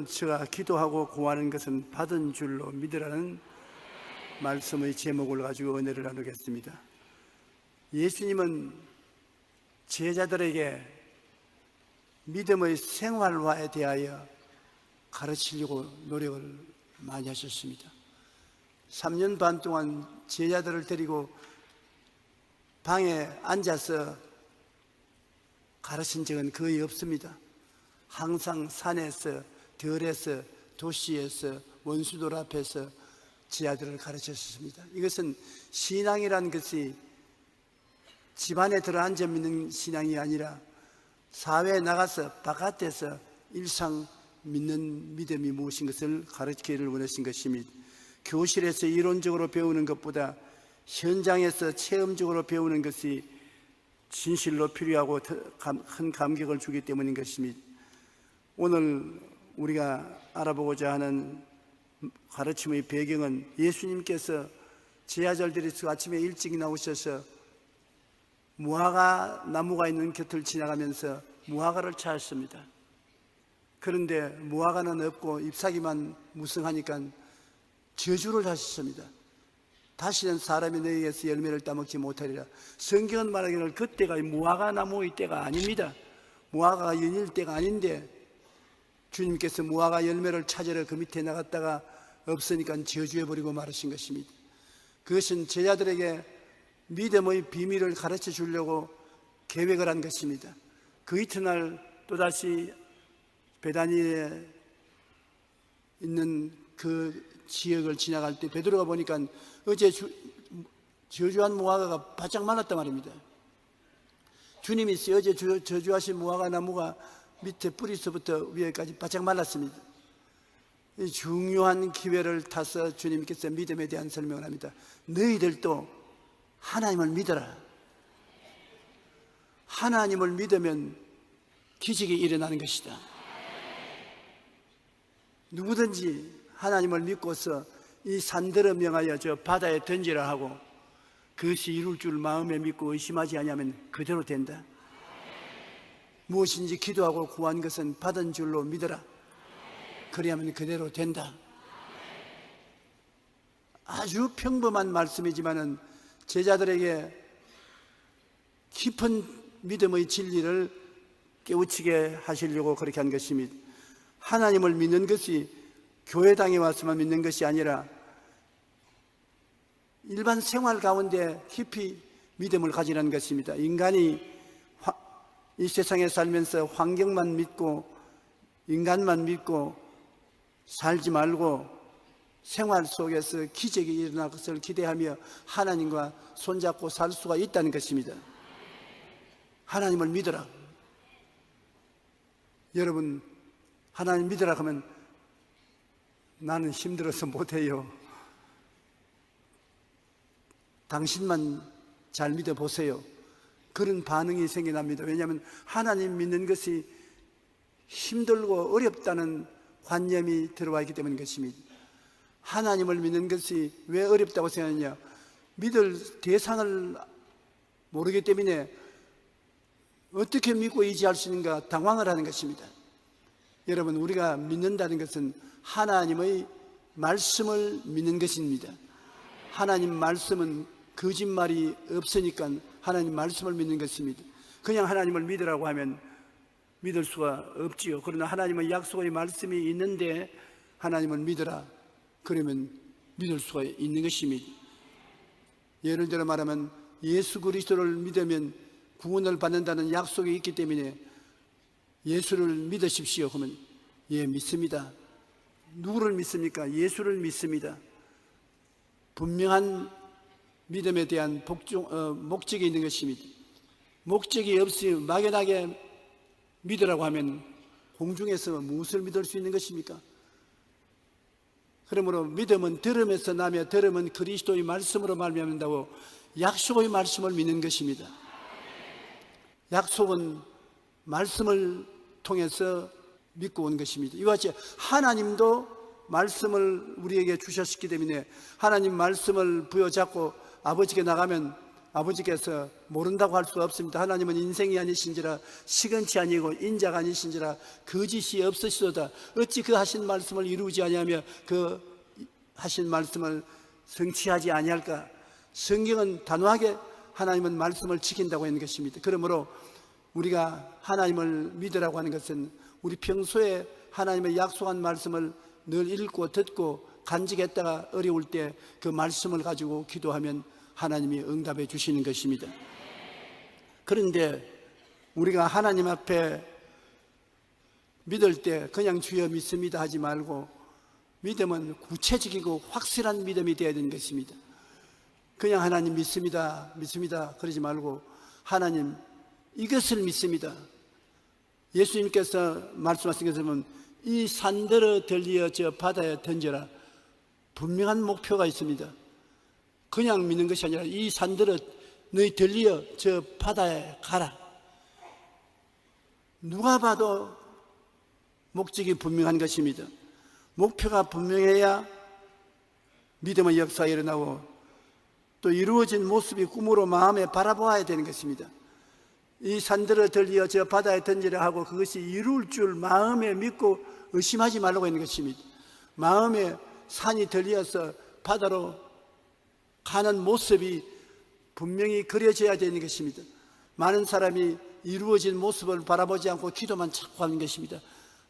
너는 저가 기도하고 구하는 것은 받은 줄로 믿으라는 말씀의 제목을 가지고 은혜를 나누겠습니다. 예수님은 제자들에게 믿음의 생활화에 대하여 가르치려고 노력을 많이 하셨습니다. 3년 반 동안 제자들을 데리고 방에 앉아서 가르친 적은 거의 없습니다. 항상 산에서, 들에서, 도시에서, 원수들 앞에서 제자들을 가르쳤습니다. 이것은 신앙이란 것이 집안에 들어앉아 믿는 신앙이 아니라 사회에 나가서 바깥에서 일상 믿는 믿음이 무엇인 것을 가르치기를 원하신 것입니다. 교실에서 이론적으로 배우는 것보다 현장에서 체험적으로 배우는 것이 진실로 필요하고 큰 감격을 주기 때문인 것입니다. 오늘 우리가 알아보고자 하는 가르침의 배경은 예수님께서 제자들이 아침에 일찍 나오셔서 무화과 나무가 있는 곁을 지나가면서 무화과를 찾았습니다. 그런데 무화과는 없고 잎사귀만 무성하니까 저주를 하셨습니다. 다시는 사람이 너희에게서 열매를 따먹지 못하리라. 성경은 말하기를 그때가 무화과 나무의 때가 아닙니다. 무화과가 열릴 때가 아닌데 주님께서 무화과 열매를 찾으러 그 밑에 나갔다가 없으니까 저주해버리고 말하신 것입니다. 그것은 제자들에게 믿음의 비밀을 가르쳐 주려고 계획을 한 것입니다. 그 이튿날 또다시 베다니에 있는 그 지역을 지나갈 때 베드로가 보니까 어제 저주한 무화과가 바짝 말랐단 말입니다. 주님이 어제 저주하신 무화과 나무가 밑에 뿌리서부터 위에까지 바짝 말랐습니다. 이 중요한 기회를 타서 주님께서 믿음에 대한 설명을 합니다. 너희들도 하나님을 믿어라. 하나님을 믿으면 기적이 일어나는 것이다. 누구든지 하나님을 믿고서 이 산들을 명하여 저 바다에 던지라 하고 그것이 이룰 줄 마음에 믿고 의심하지 아니하면 그대로 된다. 무엇인지 기도하고 구한 것은 받은 줄로 믿어라. 그래야만 그대로 된다. 아주 평범한 말씀이지만은 제자들에게 깊은 믿음의 진리를 깨우치게 하시려고 그렇게 한 것입니다. 하나님을 믿는 것이 교회당에 와서만 믿는 것이 아니라 일반 생활 가운데 깊이 믿음을 가지라는 것입니다. 인간이 이 세상에 살면서 환경만 믿고 인간만 믿고 살지 말고 생활 속에서 기적이 일어날 것을 기대하며 하나님과 손잡고 살 수가 있다는 것입니다. 하나님을 믿어라. 여러분, 하나님 믿으라 하면 나는 힘들어서 못해요. 당신만 잘 믿어보세요. 그런 반응이 생겨납니다. 왜냐하면 하나님 믿는 것이 힘들고 어렵다는 관념이 들어와 있기 때문인 것입니다. 하나님을 믿는 것이 왜 어렵다고 생각하느냐? 믿을 대상을 모르기 때문에 어떻게 믿고 의지할 수 있는가 당황을 하는 것입니다. 여러분, 우리가 믿는다는 것은 하나님의 말씀을 믿는 것입니다. 하나님 말씀은 거짓말이 없으니까 하나님 말씀을 믿는 것입니다. 그냥 하나님을 믿으라고 하면 믿을 수가 없지요. 그러나 하나님의 약속의 말씀이 있는데 하나님을 믿으라 그러면 믿을 수가 있는 것입니다. 예를 들어 말하면 예수 그리스도를 믿으면 구원을 받는다는 약속이 있기 때문에 예수를 믿으십시오 그러면 예, 믿습니다. 누구를 믿습니까? 예수를 믿습니다. 분명한 믿음에 대한 목적이 있는 것입니다. 목적이 없이 막연하게 믿으라고 하면 공중에서 무엇을 믿을 수 있는 것입니까? 그러므로 믿음은 들음에서 나며 들음은 그리스도의 말씀으로 말미암는다고 약속의 말씀을 믿는 것입니다. 약속은 말씀을 통해서 믿고 온 것입니다. 이와 같이 하나님도 말씀을 우리에게 주셨기 때문에 하나님 말씀을 부여잡고 아버지께 나가면 아버지께서 모른다고 할 수 없습니다. 하나님은 인생이 아니신지라 시건치 아니고 인자가 아니신지라 거짓이 없으시도다. 어찌 그 하신 말씀을 이루지 아니하며 그 하신 말씀을 성취하지 아니할까? 성경은 단호하게 하나님은 말씀을 지킨다고 하는 것입니다. 그러므로 우리가 하나님을 믿으라고 하는 것은 우리 평소에 하나님의 약속한 말씀을 늘 읽고 듣고 간직했다가 어려울 때 그 말씀을 가지고 기도하면 하나님이 응답해 주시는 것입니다. 그런데 우리가 하나님 앞에 믿을 때 그냥 주여 믿습니다 하지 말고 믿음은 구체적이고 확실한 믿음이 되어야 되는 것입니다. 그냥 하나님 믿습니다 그러지 말고 하나님 이것을 믿습니다. 예수님께서 말씀하신 것을 보면 이 산들어 들리어 저 바다에 던져라. 분명한 목표가 있습니다. 그냥 믿는 것이 아니라 이 산들어 너희 들리어 저 바다에 가라. 누가 봐도 목적이 분명한 것입니다. 목표가 분명해야 믿음의 역사가 일어나고 또 이루어진 모습이 꿈으로 마음에 바라보아야 되는 것입니다. 이 산들어 들리어 저 바다에 던지라 하고 그것이 이룰 줄 마음에 믿고 의심하지 말라고 하는 것입니다. 마음에 산이 들리어서 바다로 가는 모습이 분명히 그려져야 되는 것입니다. 많은 사람이 이루어진 모습을 바라보지 않고 기도만 자꾸 하는 것입니다.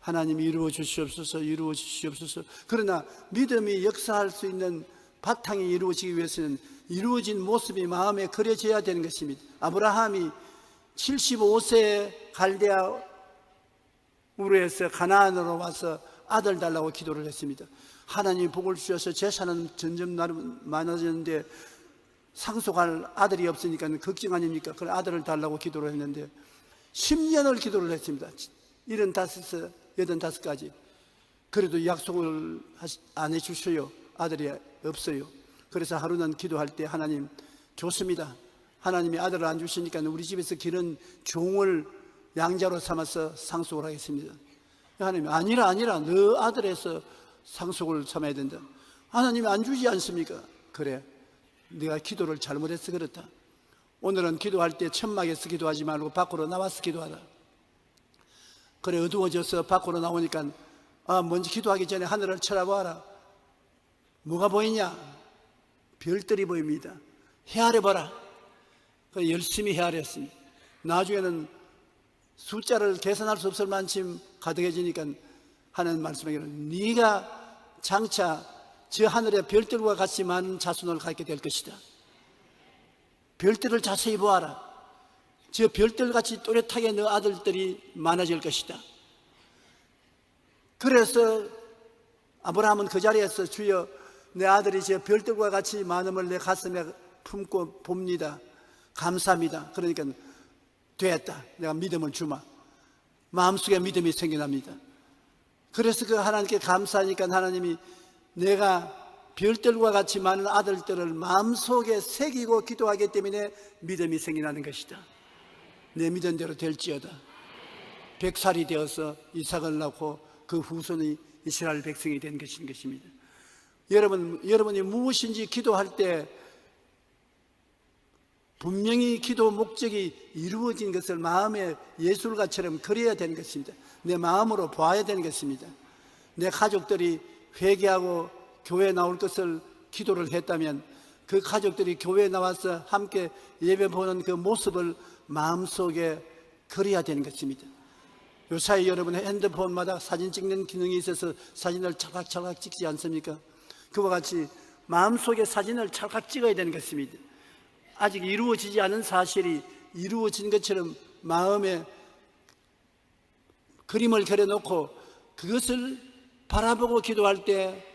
하나님 이루어 주시옵소서, 이루어 주시옵소서. 그러나 믿음이 역사할 수 있는 바탕이 이루어지기 위해서는 이루어진 모습이 마음에 그려져야 되는 것입니다. 아브라함이 75세에 갈대아 우르에서 가나안으로 와서 아들 달라고 기도를 했습니다. 하나님이 복을 주셔서 재산은 점점 많아졌는데 상속할 아들이 없으니까 걱정 아닙니까? 그런 아들을 달라고 기도를 했는데 10년을 기도를 했습니다. 75, 85까지. 그래도 약속을 안 해주셔요. 아들이 없어요. 그래서 하루는 기도할 때 하나님 좋습니다. 하나님이 아들을 안 주시니까 우리 집에서 기른 종을 양자로 삼아서 상속을 하겠습니다. 하나님 아니라 너 아들에서 상속을 삼아야 된다. 하나님이 안 주지 않습니까? 그래, 네가 기도를 잘못해서 그렇다. 오늘은 기도할 때 천막에서 기도하지 말고 밖으로 나와서 기도하라. 그래, 어두워져서 밖으로 나오니까 먼저 기도하기 전에 하늘을 쳐다봐라. 뭐가 보이냐? 별들이 보입니다. 헤아려봐라. 그래, 열심히 헤아렸습니다. 나중에는 숫자를 계산할 수 없을 만큼 가득해지니까 하는 말씀하기를 네가 장차 저 하늘의 별들과 같이 많은 자손을 갖게 될 것이다. 별들을 자세히 보아라. 저 별들같이 또렷하게 너 아들들이 많아질 것이다. 그래서 아브라함은 그 자리에서 주여 내 아들이 저 별들과 같이 많음을 내 가슴에 품고 봅니다. 감사합니다. 그러니까 됐다. 내가 믿음을 주마. 마음속에 믿음이 생겨납니다. 그래서 그 하나님께 감사하니까 하나님이 내가 별들과 같이 많은 아들들을 마음속에 새기고 기도하기 때문에 믿음이 생겨나는 것이다. 내 믿은 대로 될지어다. 100살이 되어서 이삭을 낳고 그 후손이 이스라엘 백성이 된 것입니다. 여러분이 무엇인지 기도할 때 분명히 기도 목적이 이루어진 것을 마음의 예술가처럼 그려야 되는 것입니다. 내 마음으로 보아야 되는 것입니다. 내 가족들이 회개하고 교회에 나올 것을 기도를 했다면 그 가족들이 교회에 나와서 함께 예배 보는 그 모습을 마음속에 그려야 되는 것입니다. 요사이 여러분 핸드폰마다 사진 찍는 기능이 있어서 사진을 찰칵찰칵 찍지 않습니까? 그와 같이 마음속에 사진을 찰칵 찍어야 되는 것입니다. 아직 이루어지지 않은 사실이 이루어진 것처럼 마음에 그림을 그려놓고 그것을 바라보고 기도할 때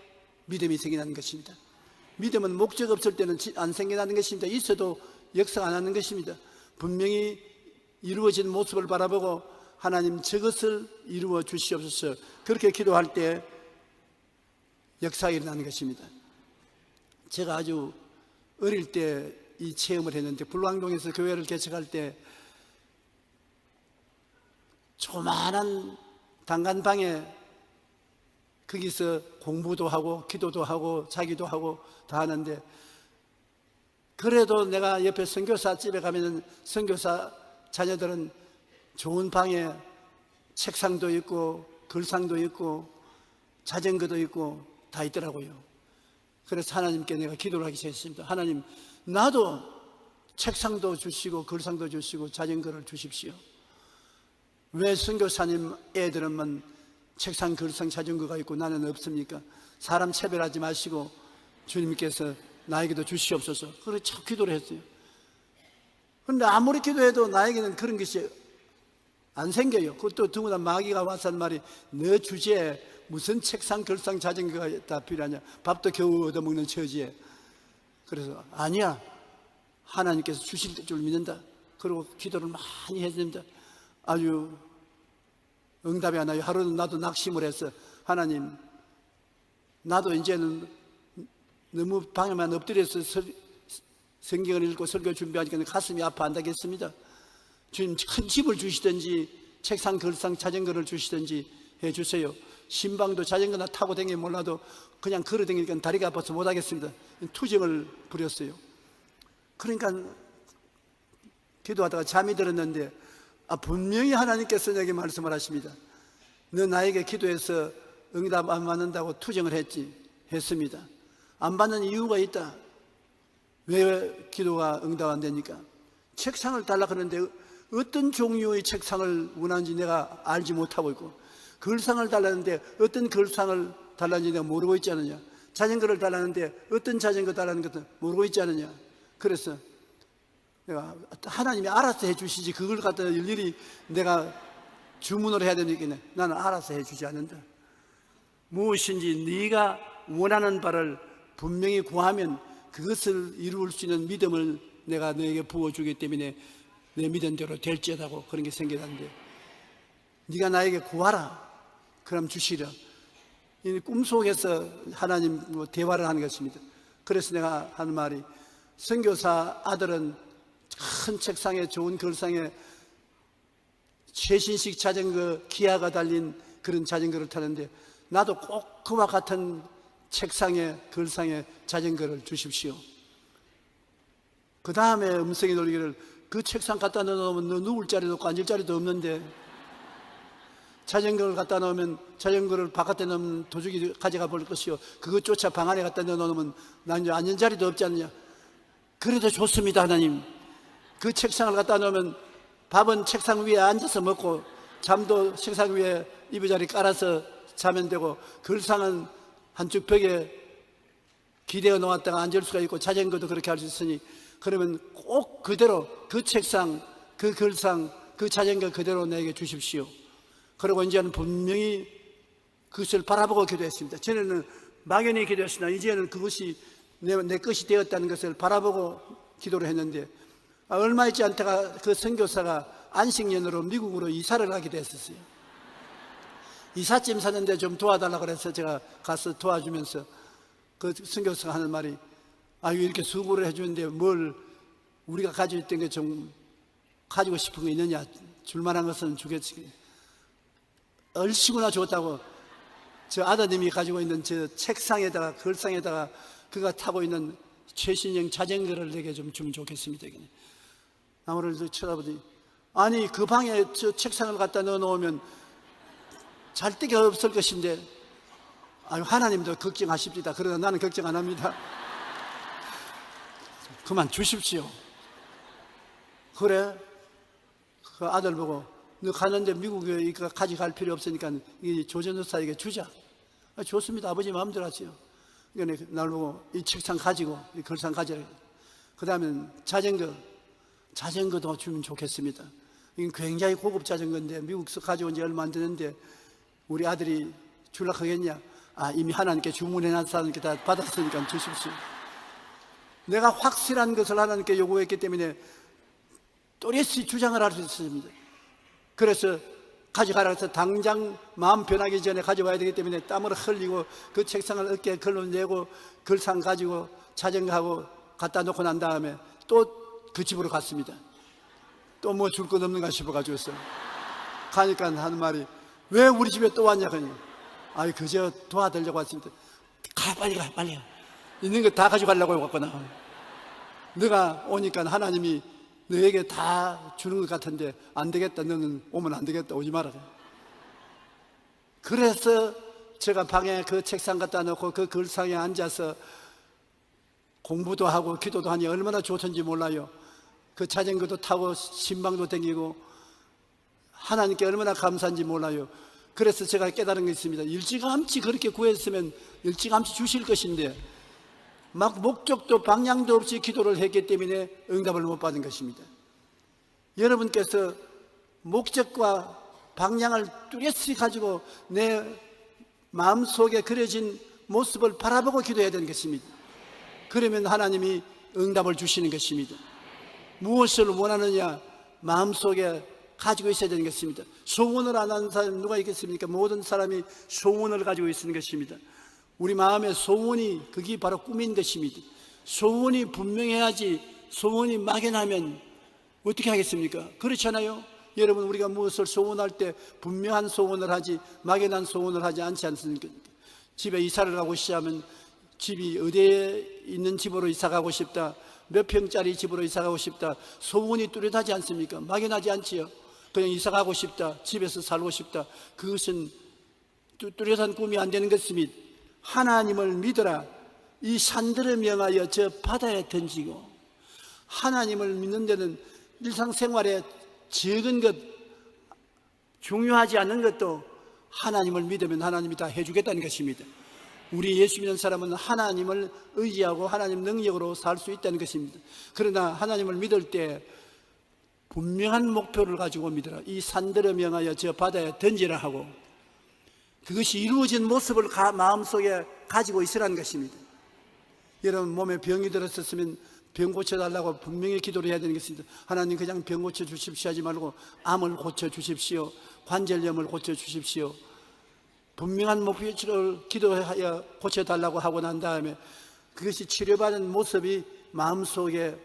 믿음이 생겨나는 것입니다. 믿음은 목적 없을 때는 안 생겨나는 것입니다. 있어도 역사가 안 하는 것입니다. 분명히 이루어진 모습을 바라보고 하나님 저것을 이루어 주시옵소서. 그렇게 기도할 때 역사가 일어나는 것입니다. 제가 아주 어릴 때 이 체험을 했는데 불광동에서 교회를 개척할 때 조그마한 단간방에 거기서 공부도 하고 기도도 하고 자기도 하고 다 하는데 그래도 내가 옆에 선교사 집에 가면 선교사 자녀들은 좋은 방에 책상도 있고 글상도 있고 자전거도 있고 다 있더라고요. 그래서 하나님께 내가 기도를 하기 시작했습니다. 하나님, 나도 책상도 주시고 글상도 주시고 자전거를 주십시오. 왜 선교사님 애들은 책상, 글상, 자전거가 있고 나는 없습니까? 사람 차별하지 마시고 주님께서 나에게도 주시옵소서. 그렇게 참 기도를 했어요. 그런데 아무리 기도해도 나에게는 그런 것이 안 생겨요. 그것도 더구나 마귀가 와서 한 말이, 너 주제에 무슨 책상, 글상, 자전거가 다 필요하냐, 밥도 겨우 얻어먹는 처지에. 그래서 아니야, 하나님께서 주실 줄 믿는다. 그리고 기도를 많이 했습니다. 아주 응답이 안 와요. 하루는 나도 낙심을 했어. 하나님, 나도 이제는 너무 방에만 엎드려서 성경을 읽고 설교 준비하니까 가슴이 아파 한다겠습니다. 주님, 큰 집을 주시든지 책상, 글상, 자전거를 주시든지 해주세요. 신방도 자전거나 타고 다니면 몰라도 그냥 걸어 다니니까 다리가 아파서 못하겠습니다. 투정을 부렸어요. 그러니까 기도하다가 잠이 들었는데 분명히 하나님께서 내게 말씀을 하십니다. 너 나에게 기도해서 응답 안 받는다고 투정을 했습니다. 안 받는 이유가 있다. 왜 기도가 응답 안 되니까? 책상을 달라 그러는데 어떤 종류의 책상을 원하는지 내가 알지 못하고 있고, 글상을 달라는데 어떤 글상을 달라는지 내가 모르고 있지 않느냐, 자전거를 달라는데 어떤 자전거 달라는 것도 모르고 있지 않느냐. 그래서 내가 하나님이 알아서 해주시지 그걸 갖다 일일이 내가 주문을 해야 되니까 나는 알아서 해주지 않는다. 무엇인지 네가 원하는 바를 분명히 구하면 그것을 이룰 수 있는 믿음을 내가 너에게 부어주기 때문에 내 믿은 대로 될지어다고 그런 게 생겨났는데, 네가 나에게 구하라 그럼 주시려. 이 꿈속에서 하나님 대화를 하는 것입니다. 그래서 내가 하는 말이, 선교사 아들은 큰 책상에 좋은 글상에 최신식 자전거 기아가 달린 그런 자전거를 타는데 나도 꼭 그와 같은 책상에 글상에 자전거를 주십시오. 그 다음에 음성이 돌리기를, 그 책상 갖다 놓으면 너 누울 자리도 없고 앉을 자리도 없는데, 자전거를 갖다 놓으면 자전거를 바깥에 놓으면 도둑이 가져가 볼 것이요, 그것 쫓아 방 안에 갖다 놓으면 난 이제 앉는 자리도 없지 않느냐. 그래도 좋습니다. 하나님, 그 책상을 갖다 놓으면 밥은 책상 위에 앉아서 먹고 잠도 책상 위에 이부자리 깔아서 자면 되고, 글상은 한쪽 벽에 기대어 놓았다가 앉을 수가 있고 자전거도 그렇게 할 수 있으니, 그러면 꼭 그대로 그 책상, 그 글상, 그 자전거 그대로 내게 주십시오. 그리고 이제는 분명히 그것을 바라보고 기도했습니다. 전에는 막연히 기도했으나 이제는 그것이 내 것이 되었다는 것을 바라보고 기도를 했는데, 얼마 있지 않다가 그 선교사가 안식년으로 미국으로 이사를 가게 됐었어요. 이삿짐 사는데 좀 도와달라고 그래서 제가 가서 도와주면서 그 선교사가 하는 말이, 아유, 이렇게 수고를 해주는데 뭘 우리가 가지고 있던 게 좀 가지고 싶은 거 있느냐, 줄만한 것은 주겠지. 얼씨구나 줬다고 저 아드님이 가지고 있는 저 책상에다가 글상에다가 그가 타고 있는 최신형 자전거를 내게 좀 주면 좋겠습니다. 나무를 쳐다보더니, 아니 그 방에 저 책상을 갖다 넣어놓으면 잘 데가 없을 것인데, 아유, 하나님도 걱정하십니다. 그러나 나는 걱정 안 합니다. 그만 주십시오. 그래, 그 아들 보고, 너 가는데 미국에 가져갈 필요 없으니까 이 조전도사에게 주자. 좋습니다. 아버지 마음대로 하세요. 그러니까 날 보고 이 책상 가지고 이 글상 가져라. 그 다음에 자전거도 주면 좋겠습니다. 이건 굉장히 고급 자전거인데 미국에서 가져온 지 얼마 안 되는데 우리 아들이 줄라 하겠냐? 이미 하나님께 주문해놨으니까 다 받았으니까 주십시오. 내가 확실한 것을 하나님께 요구했기 때문에 또렷이 주장을 할 수 있습니다. 그래서 가져가라 해서 당장 마음 변하기 전에 가져와야 되기 때문에 땀을 흘리고 그 책상을 어깨에 걸러내고 글상 가지고 자전거하고 갖다 놓고 난 다음에 또 그 집으로 갔습니다. 또 뭐 줄 것 없는가 싶어가지고서 가니까 하는 말이, 왜 우리 집에 또 왔냐 그러니, 그저 도와드리려고 왔습니다. 가, 빨리 가, 빨리 가. 있는 거 다 가져가려고 왔구나. 너가 오니까 하나님이 너에게 다 주는 것 같은데 안 되겠다. 너는 오면 안 되겠다. 오지 마라. 그래서 제가 방에 그 책상 갖다 놓고 그 글상에 앉아서 공부도 하고 기도도 하니 얼마나 좋던지 몰라요. 그 자전거도 타고 신방도 다니고 하나님께 얼마나 감사한지 몰라요. 그래서 제가 깨달은 게 있습니다. 일찌감치 그렇게 구했으면 일찌감치 주실 것인데 막 목적도 방향도 없이 기도를 했기 때문에 응답을 못 받은 것입니다. 여러분께서 목적과 방향을 뚜렷이 가지고 내 마음속에 그려진 모습을 바라보고 기도해야 되는 것입니다. 그러면 하나님이 응답을 주시는 것입니다. 무엇을 원하느냐 마음속에 가지고 있어야 되는 것입니다. 소원을 안 하는 사람이 누가 있겠습니까? 모든 사람이 소원을 가지고 있는 것입니다. 우리 마음의 소원이 그게 바로 꿈인 것입니다. 소원이 분명해야지 소원이 막연하면 어떻게 하겠습니까? 그렇잖아요. 여러분, 우리가 무엇을 소원할 때 분명한 소원을 하지 막연한 소원을 하지 않지 않습니까? 집에 이사를 가고 싶으면 집이 어디에 있는 집으로 이사 가고 싶다, 몇 평짜리 집으로 이사 가고 싶다, 소원이 뚜렷하지 않습니까? 막연하지 않지요. 그냥 이사 가고 싶다, 집에서 살고 싶다, 그것은 뚜렷한 꿈이 안 되는 것입니다. 하나님을 믿어라. 이 산들을 명하여 저 바다에 던지고, 하나님을 믿는 데는 일상생활에 적은 것, 중요하지 않은 것도 하나님을 믿으면 하나님이 다 해주겠다는 것입니다. 우리 예수 믿는 사람은 하나님을 의지하고 하나님 능력으로 살 수 있다는 것입니다. 그러나 하나님을 믿을 때 분명한 목표를 가지고 믿어라. 이 산들을 명하여 저 바다에 던지라 하고, 그것이 이루어진 모습을 마음속에 가지고 있으라는 것입니다. 여러분, 몸에 병이 들었었으면 병 고쳐달라고 분명히 기도를 해야 되는 것입니다. 하나님, 그냥 병 고쳐주십시오 하지 말고 암을 고쳐주십시오, 관절염을 고쳐주십시오, 분명한 목표를 기도하여 고쳐달라고 하고 난 다음에 그것이 치료받은 모습이 마음속에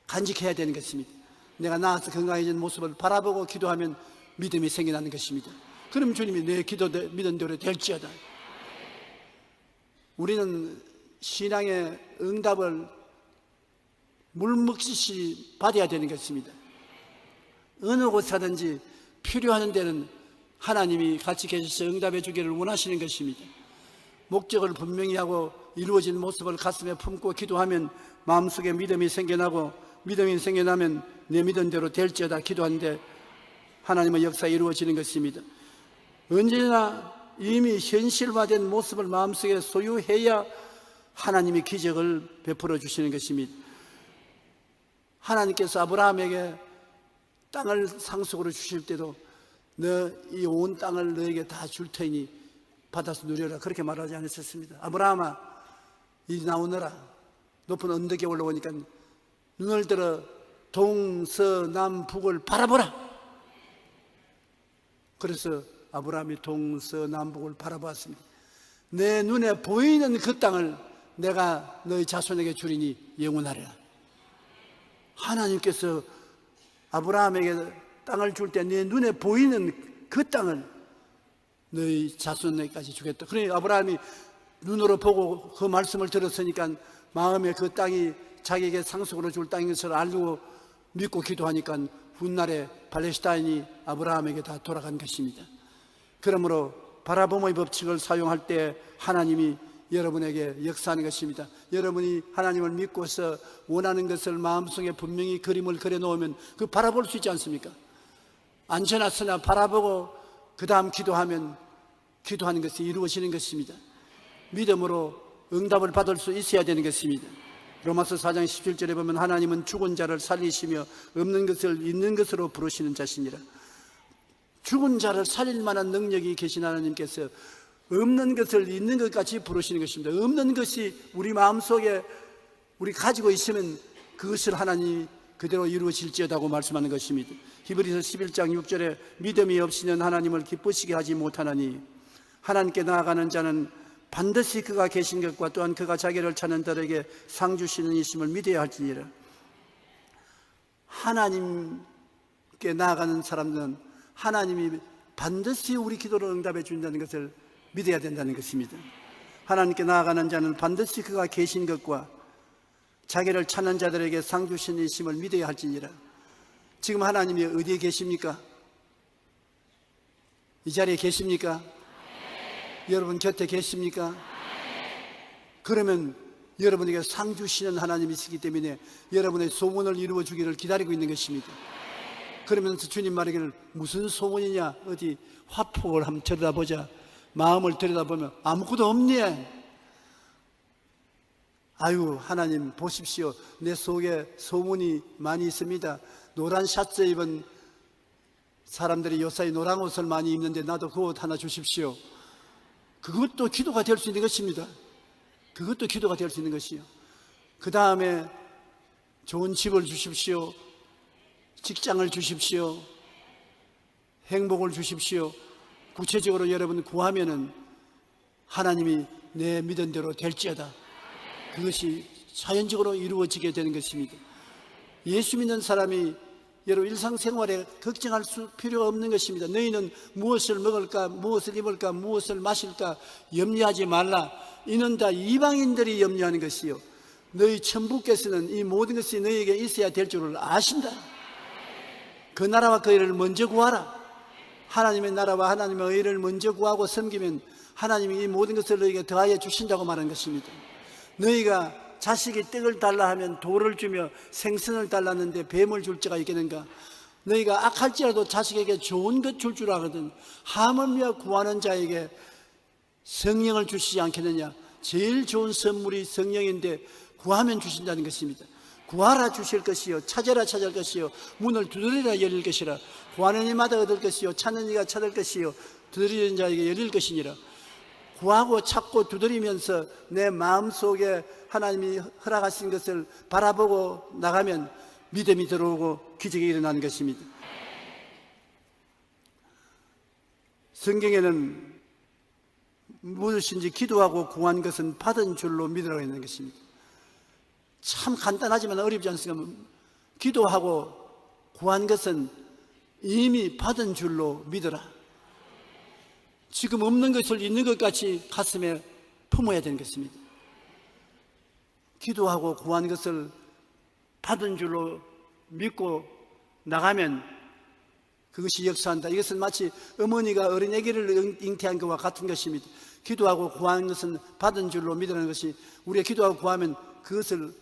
간직해야 되는 것입니다. 내가 나아서 건강해진 모습을 바라보고 기도하면 믿음이 생겨나는 것입니다. 그럼 주님이 내 기도 믿은 대로 될지어다. 우리는 신앙의 응답을 물먹듯이 받아야 되는 것입니다. 어느 곳사든지 필요한 데는 하나님이 같이 계셔서 응답해 주기를 원하시는 것입니다. 목적을 분명히 하고 이루어진 모습을 가슴에 품고 기도하면 마음속에 믿음이 생겨나고, 믿음이 생겨나면 내 믿은 대로 될지어다 기도하는데 하나님의 역사가 이루어지는 것입니다. 언제나 이미 현실화된 모습을 마음속에 소유해야 하나님이 기적을 베풀어 주시는 것입니다. 하나님께서 아브라함에게 땅을 상속으로 주실 때도 너 이 온 땅을 너에게 다 줄 테니 받아서 누려라, 그렇게 말하지 않으셨습니다. 아브라함아, 이리 나오너라. 높은 언덕에 올라오니까 눈을 들어 동서남북을 바라보라. 그래서 아브라함이 동서남북을 바라보았습니다. 내 눈에 보이는 그 땅을 내가 너희 자손에게 주리니 영원하리라. 하나님께서 아브라함에게 땅을 줄 때 내 눈에 보이는 그 땅을 너희 자손에게까지 주겠다. 그러니 아브라함이 눈으로 보고 그 말씀을 들었으니까 마음에 그 땅이 자기에게 상속으로 줄 땅인 것을 알고 믿고 기도하니까 훗날에 팔레스타인이 아브라함에게 다 돌아간 것입니다. 그러므로 바라봄의 법칙을 사용할 때 하나님이 여러분에게 역사하는 것입니다. 여러분이 하나님을 믿고서 원하는 것을 마음속에 분명히 그림을 그려놓으면 그 바라볼 수 있지 않습니까? 앉혀놨으나 바라보고 그 다음 기도하면 기도하는 것이 이루어지는 것입니다. 믿음으로 응답을 받을 수 있어야 되는 것입니다. 로마서 4장 17절에 보면 하나님은 죽은 자를 살리시며 없는 것을 있는 것으로 부르시는 자시니라. 죽은 자를 살릴 만한 능력이 계신 하나님께서 없는 것을 있는 것 같이 부르시는 것입니다. 없는 것이 우리 마음속에 우리 가지고 있으면 그것을 하나님이 그대로 이루어질지어다고 말씀하는 것입니다. 히브리서 11장 6절에 믿음이 없이는 하나님을 기쁘시게 하지 못하나니 하나님께 나아가는 자는 반드시 그가 계신 것과 또한 그가 자기를 찾는 자에게 상 주시는 이심을 믿어야 할지니라. 하나님께 나아가는 사람들은 하나님이 반드시 우리 기도를 응답해 준다는 것을 믿어야 된다는 것입니다. 하나님께 나아가는 자는 반드시 그가 계신 것과 자기를 찾는 자들에게 상 주신 이심을 믿어야 할지니라. 지금 하나님이 어디에 계십니까? 이 자리에 계십니까? 여러분 곁에 계십니까? 그러면 여러분에게 상 주시는 하나님이시기 때문에 여러분의 소원을 이루어 주기를 기다리고 있는 것입니다. 그러면서 주님 말하기를 무슨 소원이냐? 어디 화폭을 한번 들여다보자. 마음을 들여다보면 아무것도 없네. 아유, 하나님 보십시오. 내 속에 소문이 많이 있습니다. 노란 셔츠 입은 사람들이 요사이 노란 옷을 많이 입는데 나도 그 옷 하나 주십시오. 그것도 기도가 될 수 있는 것입니다. 그것도 기도가 될 수 있는 것이요. 그 다음에 좋은 집을 주십시오. 직장을 주십시오. 행복을 주십시오. 구체적으로 여러분 구하면은 하나님이 내 믿은 대로 될지어다. 그것이 자연적으로 이루어지게 되는 것입니다. 예수 믿는 사람이 여러분 일상생활에 걱정할 필요가 없는 것입니다. 너희는 무엇을 먹을까, 무엇을 입을까, 무엇을 마실까 염려하지 말라. 이는 다 이방인들이 염려하는 것이요, 너희 천부께서는 이 모든 것이 너희에게 있어야 될 줄을 아신다. 그 나라와 그 의를 먼저 구하라. 하나님의 나라와 하나님의 의를 먼저 구하고 섬기면 하나님이 이 모든 것을 너희에게 더하여 주신다고 말한 것입니다. 너희가 자식이 떡을 달라 하면 돌을 주며 생선을 달랐는데 뱀을 줄 자가 있겠는가? 너희가 악할지라도 자식에게 좋은 것 줄 줄 알거든 하물며 구하는 자에게 성령을 주시지 않겠느냐? 제일 좋은 선물이 성령인데 구하면 주신다는 것입니다. 구하라 주실 것이요, 찾아라 찾을 것이요, 문을 두드리라 열릴 것이라. 구하는 이마다 얻을 것이요, 찾는 이가 찾을 것이요, 두드리는 자에게 열릴 것이니라. 구하고 찾고 두드리면서 내 마음속에 하나님이 허락하신 것을 바라보고 나가면 믿음이 들어오고 기적이 일어나는 것입니다. 성경에는 무엇인지 기도하고 구한 것은 받은 줄로 믿으라고 있는 것입니다. 참 간단하지만 어렵지 않습니까? 기도하고 구한 것은 이미 받은 줄로 믿어라. 지금 없는 것을 있는 것 같이 가슴에 품어야 되는 것입니다. 기도하고 구한 것을 받은 줄로 믿고 나가면 그것이 역사한다. 이것은 마치 어머니가 어린애기를 잉태한 것과 같은 것입니다. 기도하고 구한 것은 받은 줄로 믿으라는 것이, 우리가 기도하고 구하면 그것을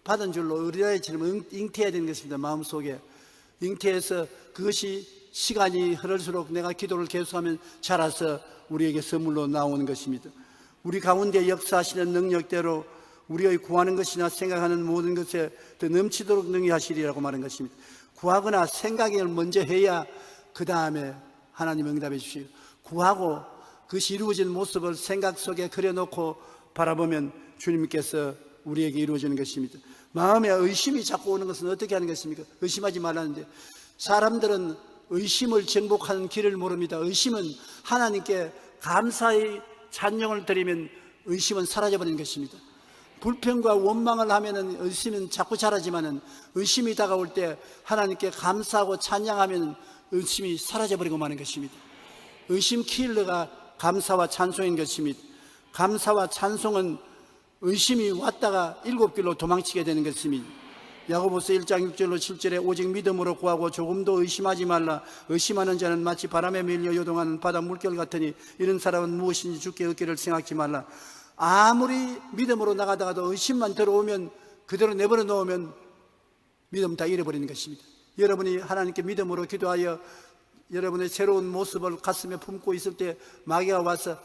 받은 줄로 어린아이처럼 잉태해야 되는 것입니다. 마음속에 잉태해서 그것이 시간이 흐를수록 내가 기도를 계속하면 자라서 우리에게 선물로 나오는 것입니다. 우리 가운데 역사하시는 능력대로 우리의 구하는 것이나 생각하는 모든 것에 더 넘치도록 능히하시리라고 말한 것입니다. 구하거나 생각을 먼저 해야 그 다음에 하나님 응답해 주시고, 구하고 그것이 이루어지는 모습을 생각 속에 그려놓고 바라보면 주님께서 우리에게 이루어지는 것입니다. 마음에 의심이 자꾸 오는 것은 어떻게 하는 것입니까? 의심하지 말라는데, 사람들은 의심을 정복하는 길을 모릅니다. 의심은 하나님께 감사의 찬양을 드리면 의심은 사라져버리는 것입니다. 불평과 원망을 하면 의심은 자꾸 자라지만 의심이 다가올 때 하나님께 감사하고 찬양하면 의심이 사라져버리고 마는 것입니다. 의심 킬러가 감사와 찬송인 것입니다. 감사와 찬송은 의심이 왔다가 7길로 도망치게 되는 것입니다. 야고보서 1장 6절로 7절에 오직 믿음으로 구하고 조금도 의심하지 말라. 의심하는 자는 마치 바람에 밀려 요동하는 바다 물결 같으니 이런 사람은 무엇인지 주께 얻기를 생각지 말라. 아무리 믿음으로 나가다가도 의심만 들어오면 그대로 내버려 놓으면 믿음 다 잃어버리는 것입니다. 여러분이 하나님께 믿음으로 기도하여 여러분의 새로운 모습을 가슴에 품고 있을 때 마귀가 와서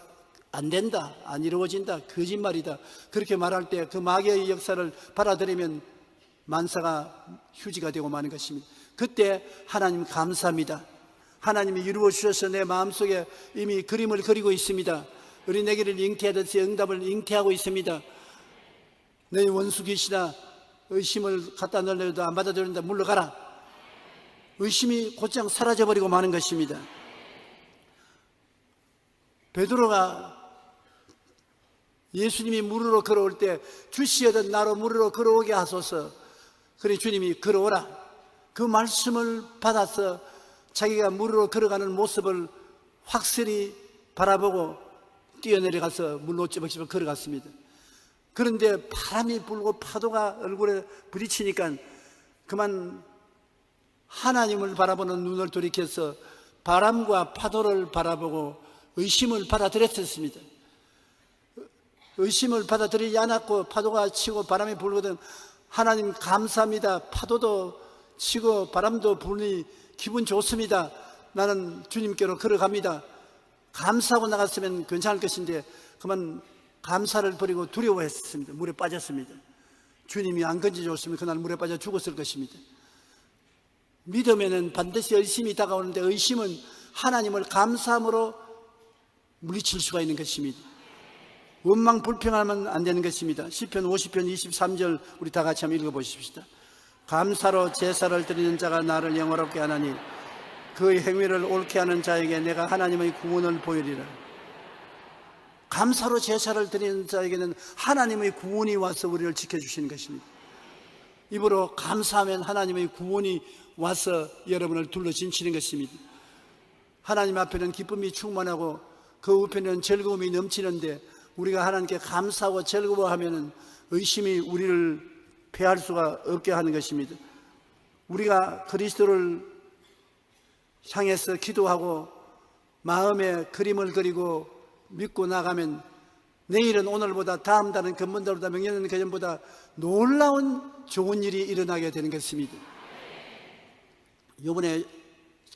안 된다, 안 이루어진다, 거짓말이다 그렇게 말할 때 그 마귀의 역사를 받아들이면 만사가 휴지가 되고 마는 것입니다. 그때 하나님 감사합니다. 하나님이 이루어 주셔서 내 마음속에 이미 그림을 그리고 있습니다. 어린애기를 잉태하듯이 응답을 잉태하고 있습니다. 너희 원수 귀신아, 의심을 갖다 넣으려도 안 받아들인다, 물러가라. 의심이 곧장 사라져버리고 마는 것입니다. 베드로가 예수님이 물으러 걸어올 때 주시어든 나로 물으러 걸어오게 하소서. 그래 주님이 걸어오라. 그 말씀을 받아서 자기가 물으러 걸어가는 모습을 확실히 바라보고 뛰어내려가서 물로 찌벅찌벅 걸어갔습니다. 그런데 바람이 불고 파도가 얼굴에 부딪히니까 그만 하나님을 바라보는 눈을 돌이켜서 바람과 파도를 바라보고 의심을 받아들였었습니다. 의심을 받아들이지 않았고 파도가 치고 바람이 불거든 하나님 감사합니다. 파도도 치고 바람도 부니 기분 좋습니다. 나는 주님께로 걸어갑니다. 감사하고 나갔으면 괜찮을 것인데 그만 감사를 버리고 두려워했습니다. 물에 빠졌습니다. 주님이 안 건져줬으면 그날 물에 빠져 죽었을 것입니다. 믿음에는 반드시 의심이 다가오는데 의심은 하나님을 감사함으로 물리칠 수가 있는 것입니다. 원망 불평하면 안 되는 것입니다. 시편 50편 23절 우리 다 같이 한번 읽어보십시다. 감사로 제사를 드리는 자가 나를 영화롭게 하나니 그의 행위를 옳게 하는 자에게 내가 하나님의 구원을 보이리라. 감사로 제사를 드리는 자에게는 하나님의 구원이 와서 우리를 지켜주시는 것입니다. 입으로 감사하면 하나님의 구원이 와서 여러분을 둘러진치는 것입니다. 하나님 앞에는 기쁨이 충만하고 그 우편에는 즐거움이 넘치는데 우리가 하나님께 감사하고 즐거워하면 의심이 우리를 패할 수가 없게 하는 것입니다. 우리가 그리스도를 향해서 기도하고 마음에 그림을 그리고 믿고 나가면 내일은 오늘보다 다음 달은 금번달보다 명년은 그전보다 놀라운 좋은 일이 일어나게 되는 것입니다. 이번에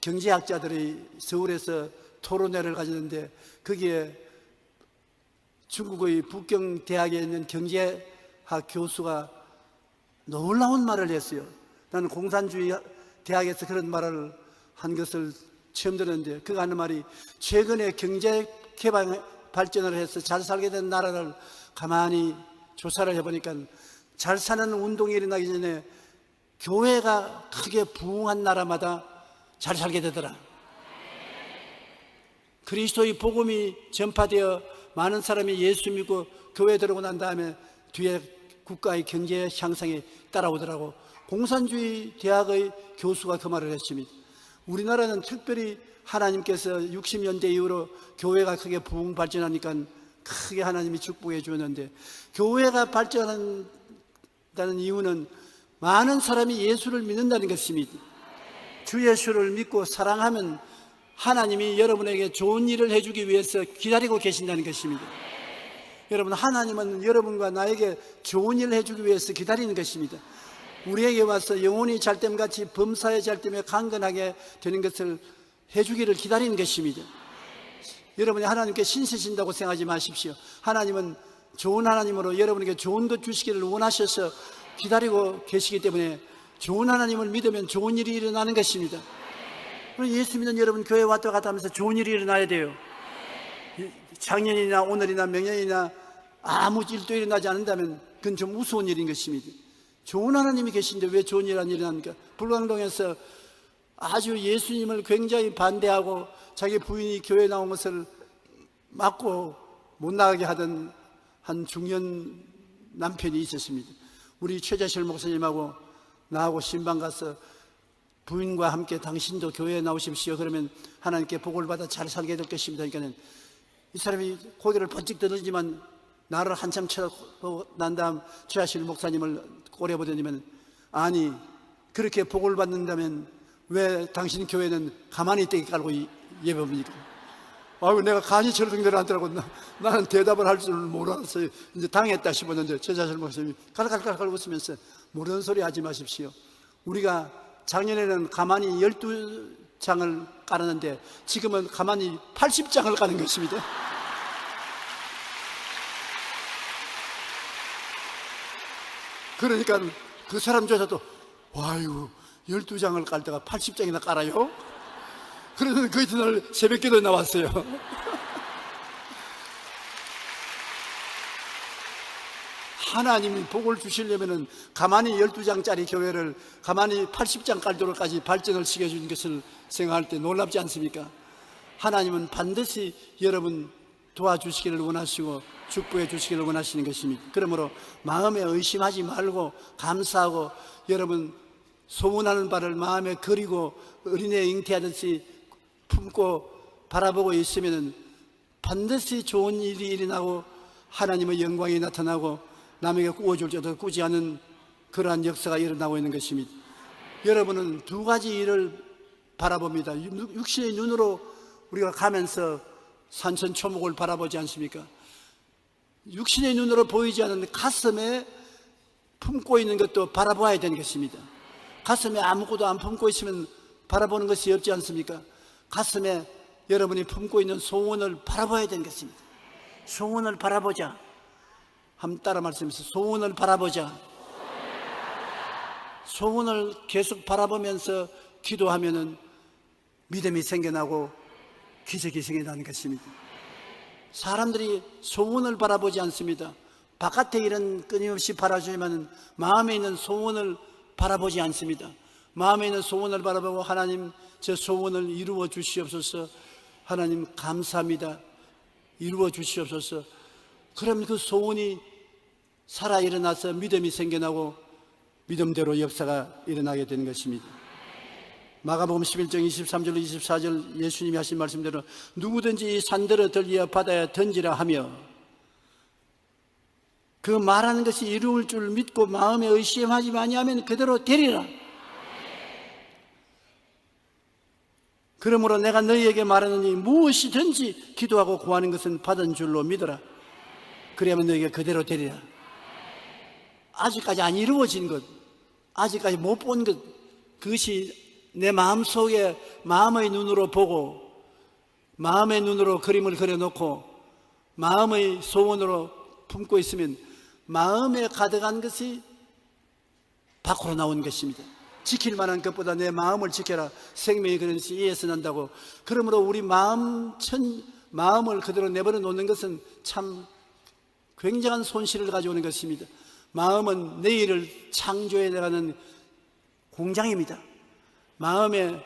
경제학자들이 서울에서 토론회를 가졌는데 거기에 중국의 북경대학에 있는 경제학 교수가 놀라운 말을 했어요. 나는 공산주의 대학에서 그런 말을 한 것을 처음 들었는데 그가 하는 말이 최근에 경제 개발 발전을 해서 잘 살게 된 나라를 가만히 조사를 해보니까 잘 사는 운동이 일어나기 전에 교회가 크게 부흥한 나라마다 잘 살게 되더라. 그리스도의 복음이 전파되어 많은 사람이 예수 믿고 교회에 들어오고 난 다음에 뒤에 국가의 경제 향상이 따라오더라고. 공산주의 대학의 교수가 그 말을 했습니다. 우리나라는 특별히 하나님께서 60년대 이후로 교회가 크게 부흥 발전하니까 크게 하나님이 축복해 주었는데 교회가 발전한다는 이유는 많은 사람이 예수를 믿는다는 것입니다. 주 예수를 믿고 사랑하면 하나님이 여러분에게 좋은 일을 해주기 위해서 기다리고 계신다는 것입니다. 여러분, 하나님은 여러분과 나에게 좋은 일을 해주기 위해서 기다리는 것입니다. 우리에게 와서 영혼이 잘됨같이 범사에 잘됨에 강건하게 되는 것을 해주기를 기다리는 것입니다. 여러분이 하나님께 신세진다고 생각하지 마십시오. 하나님은 좋은 하나님으로 여러분에게 좋은 것 주시기를 원하셔서 기다리고 계시기 때문에 좋은 하나님을 믿으면 좋은 일이 일어나는 것입니다. 예수 믿는 여러분 교회 왔다 갔다 하면서 좋은 일이 일어나야 돼요. 작년이나 오늘이나 명년이나 아무 일도 일어나지 않는다면 그건 좀 우스운 일인 것입니다. 좋은 하나님이 계신데 왜 좋은 일이 안 일어납니까? 불광동에서 아주 예수님을 굉장히 반대하고 자기 부인이 교회에 나온 것을 막고 못 나가게 하던 한 중년 남편이 있었습니다. 우리 최자실 목사님하고 나하고 신방 가서 부인과 함께 당신도 교회에 나오십시오. 그러면 하나님께 복을 받아 잘 살게 될 것입니다. 그러니까 이 사람이 고개를 번쩍 들었지만 나를 한참 쳐다보고 난 다음 최하실 목사님을 꼬려보더니면 아니 그렇게 복을 받는다면 왜 당신 교회는 가만히 떼기 깔고 예배합니까? 아유 내가 간이 철렁대로 하더라고. 나는 대답을 할 줄 몰라서 이제 당했다 싶었는데 최하실 목사님이 깔깔깔깔 웃으면서 모르는 소리 하지 마십시오. 우리가 작년에는 가만히 12장을 깔았는데 지금은 가만히 80장을 까는 것입니다. 그러니까 그 사람조차도 와유 12장을 깔 때가 80장이나 깔아요? 그래서 그 이튿날 새벽기도에 나왔어요. 하나님이 복을 주시려면 가만히 12장짜리 교회를 가만히 80장 깔도록까지 발전을 시켜준 것을 생각할 때 놀랍지 않습니까? 하나님은 반드시 여러분 도와주시기를 원하시고 축복해 주시기를 원하시는 것입니다. 그러므로 마음에 의심하지 말고 감사하고 여러분 소문하는 바를 마음에 그리고 어린애 잉태하듯이 품고 바라보고 있으면 반드시 좋은 일이 일어나고 하나님의 영광이 나타나고 남에게 꾸어줄 줄도 꾸지 않은 그러한 역사가 일어나고 있는 것입니다. 여러분은 두 가지 일을 바라봅니다. 육신의 눈으로 우리가 가면서 산천초목을 바라보지 않습니까? 육신의 눈으로 보이지 않는 가슴에 품고 있는 것도 바라봐야 되는 것입니다. 가슴에 아무것도 안 품고 있으면 바라보는 것이 없지 않습니까? 가슴에 여러분이 품고 있는 소원을 바라봐야 되는 것입니다. 소원을 바라보자. 한번 따라 말씀해서 소원을 바라보자. 소원을 계속 바라보면서 기도하면은 믿음이 생겨나고 기적이 생겨나는 것입니다. 사람들이 소원을 바라보지 않습니다. 바깥의 일은 끊임없이 바라주지만 마음에 있는 소원을 바라보지 않습니다. 마음에 있는 소원을 바라보고 하나님 저 소원을 이루어 주시옵소서. 하나님 감사합니다. 이루어 주시옵소서. 그럼 그 소원이 살아 일어나서 믿음이 생겨나고 믿음대로 역사가 일어나게 되는 것입니다. 마가복음 11장 23절 24절 예수님이 하신 말씀대로 누구든지 이 산들을 들려 바다에 던지라 하며 그 말하는 것이 이루어질 줄 믿고 마음에 의심하지 아니하면 그대로 되리라. 그러므로 내가 너희에게 말하느니 무엇이든지 기도하고 구하는 것은 받은 줄로 믿어라. 그러면 너희에게 그대로 되리라. 아직까지 안 이루어진 것, 아직까지 못 본 것, 그것이 내 마음속에 마음의 눈으로 보고 마음의 눈으로 그림을 그려놓고 마음의 소원으로 품고 있으면 마음에 가득한 것이 밖으로 나온 것입니다. 지킬 만한 것보다 내 마음을 지켜라. 생명이 그런 것이 이에서 난다고. 그러므로 우리 마음을 그대로 내버려 놓는 것은 참 굉장한 손실을 가져오는 것입니다. 마음은 내일을 창조해 나가는 공장입니다. 마음에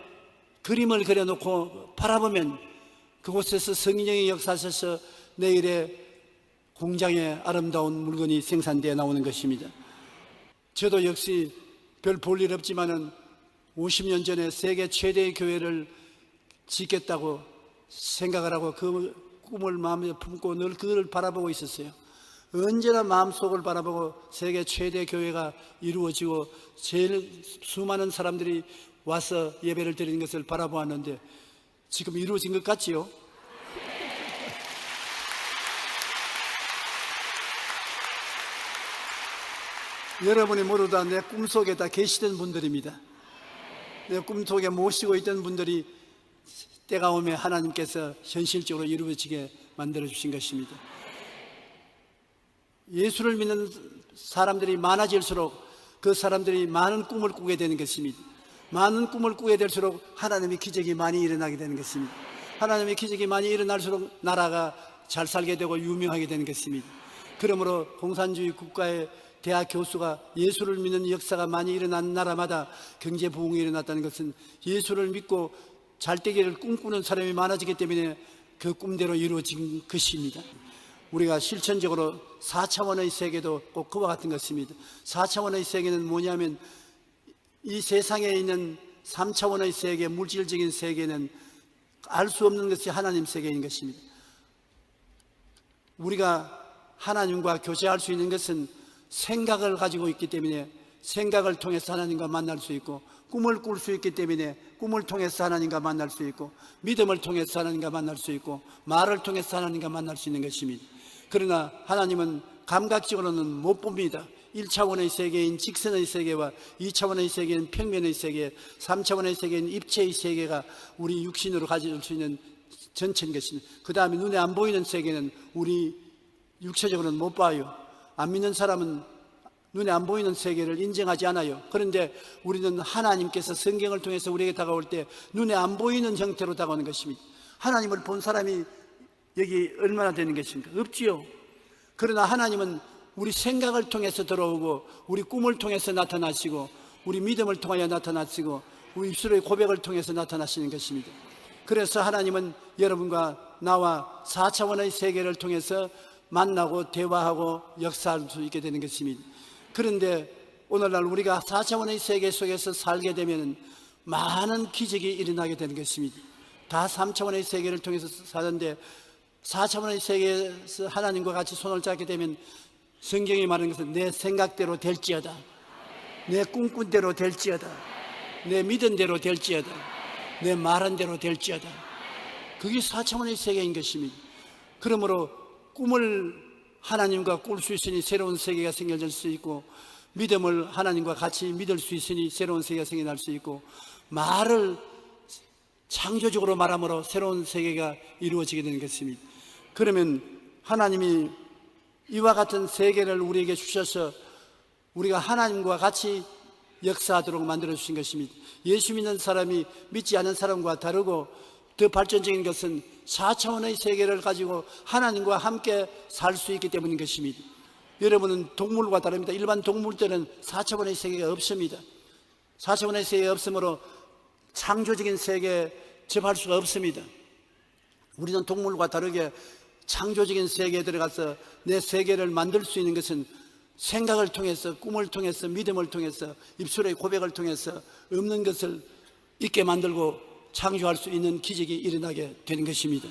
그림을 그려놓고 바라보면 그곳에서 성령의 역사하셔서 내일의 공장에 아름다운 물건이 생산되어 나오는 것입니다. 저도 역시 별 볼 일 없지만은 50년 전에 세계 최대의 교회를 짓겠다고 생각을 하고 그 꿈을 마음에 품고 늘 그걸 바라보고 있었어요. 언제나 마음속을 바라보고 세계 최대 교회가 이루어지고 제일 수많은 사람들이 와서 예배를 드리는 것을 바라보았는데 지금 이루어진 것 같지요? 여러분이 모두 다 내 꿈속에 다 계시던 분들입니다. 내 꿈속에 모시고 있던 분들이 때가 오면 하나님께서 현실적으로 이루어지게 만들어 주신 것입니다. 예수를 믿는 사람들이 많아질수록 그 사람들이 많은 꿈을 꾸게 되는 것입니다. 많은 꿈을 꾸게 될수록 하나님의 기적이 많이 일어나게 되는 것입니다. 하나님의 기적이 많이 일어날수록 나라가 잘 살게 되고 유명하게 되는 것입니다. 그러므로 공산주의 국가의 대학 교수가 예수를 믿는 역사가 많이 일어난 나라마다 경제 부흥이 일어났다는 것은 예수를 믿고 잘되기를 꿈꾸는 사람이 많아지기 때문에 그 꿈대로 이루어진 것입니다. 우리가 실천적으로 4차원의 세계도 꼭 그와 같은 것입니다. 4차원의 세계는 뭐냐면 이 세상에 있는 3차원의 세계, 물질적인 세계는 알 수 없는 것이 하나님 세계인 것입니다. 우리가 하나님과 교제할 수 있는 것은 생각을 가지고 있기 때문에 생각을 통해서 하나님과 만날 수 있고, 꿈을 꿀 수 있기 때문에 꿈을 통해서 하나님과 만날 수 있고, 믿음을 통해서 하나님과 만날 수 있고, 말을 통해서 하나님과 만날 수 있는 것입니다. 그러나 하나님은 감각적으로는 못 봅니다. 1차원의 세계인 직선의 세계와 2차원의 세계인 평면의 세계, 3차원의 세계인 입체의 세계가 우리 육신으로 가질 수 있는 전체인 것입니다. 그 다음에 눈에 안 보이는 세계는 우리 육체적으로는 못 봐요. 안 믿는 사람은 눈에 안 보이는 세계를 인정하지 않아요. 그런데 우리는 하나님께서 성경을 통해서 우리에게 다가올 때 눈에 안 보이는 형태로 다가오는 것입니다. 하나님을 본 사람이 여기 얼마나 되는 것입니까? 없지요. 그러나 하나님은 우리 생각을 통해서 들어오고, 우리 꿈을 통해서 나타나시고, 우리 믿음을 통하여 나타나시고, 우리 입술의 고백을 통해서 나타나시는 것입니다. 그래서 하나님은 여러분과 나와 4차원의 세계를 통해서 만나고 대화하고 역사할 수 있게 되는 것입니다. 그런데 오늘날 우리가 4차원의 세계 속에서 살게 되면 많은 기적이 일어나게 되는 것입니다. 다 3차원의 세계를 통해서 사는데 4차원의 세계에서 하나님과 같이 손을 잡게 되면 성경이 말하는 것은 내 생각대로 될지어다, 내 꿈꾼대로 될지어다, 내 믿은 대로 될지어다, 내 말한 대로 될지어다. 그게 4차원의 세계인 것입니다. 그러므로 꿈을 하나님과 꿀 수 있으니 새로운 세계가 생겨날 수 있고, 믿음을 하나님과 같이 믿을 수 있으니 새로운 세계가 생겨날 수 있고, 말을 창조적으로 말함으로 새로운 세계가 이루어지게 되는 것입니다. 그러면 하나님이 이와 같은 세계를 우리에게 주셔서 우리가 하나님과 같이 역사하도록 만들어 주신 것입니다. 예수 믿는 사람이 믿지 않은 사람과 다르고 더 발전적인 것은 4차원의 세계를 가지고 하나님과 함께 살 수 있기 때문인 것입니다. 여러분은 동물과 다릅니다. 일반 동물들은 4차원의 세계가 없습니다. 4차원의 세계가 없으므로 창조적인 세계에 접할 수가 없습니다. 우리는 동물과 다르게 창조적인 세계에 들어가서 내 세계를 만들 수 있는 것은 생각을 통해서, 꿈을 통해서, 믿음을 통해서, 입술의 고백을 통해서 없는 것을 있게 만들고 창조할 수 있는 기적이 일어나게 되는 것입니다.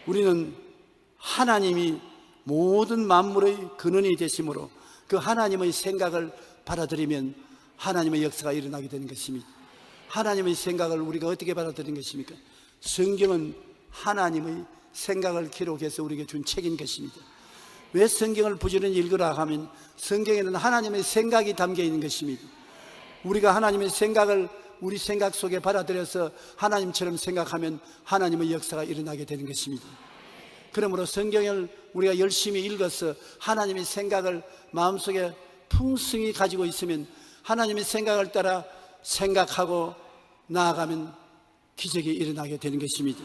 우리는 하나님이 모든 만물의 근원이 되심으로 그 하나님의 생각을 받아들이면 하나님의 역사가 일어나게 되는 것입니다. 하나님의 생각을 우리가 어떻게 받아들이는 것입니까? 성경은 하나님의 생각을 기록해서 우리에게 준 책인 것입니다. 왜 성경을 부지런히 읽으라 하면 성경에는 하나님의 생각이 담겨 있는 것입니다. 우리가 하나님의 생각을 우리 생각 속에 받아들여서 하나님처럼 생각하면 하나님의 역사가 일어나게 되는 것입니다. 그러므로 성경을 우리가 열심히 읽어서 하나님의 생각을 마음속에 풍성히 가지고 있으면 하나님의 생각을 따라 생각하고 나아가면 기적이 일어나게 되는 것입니다.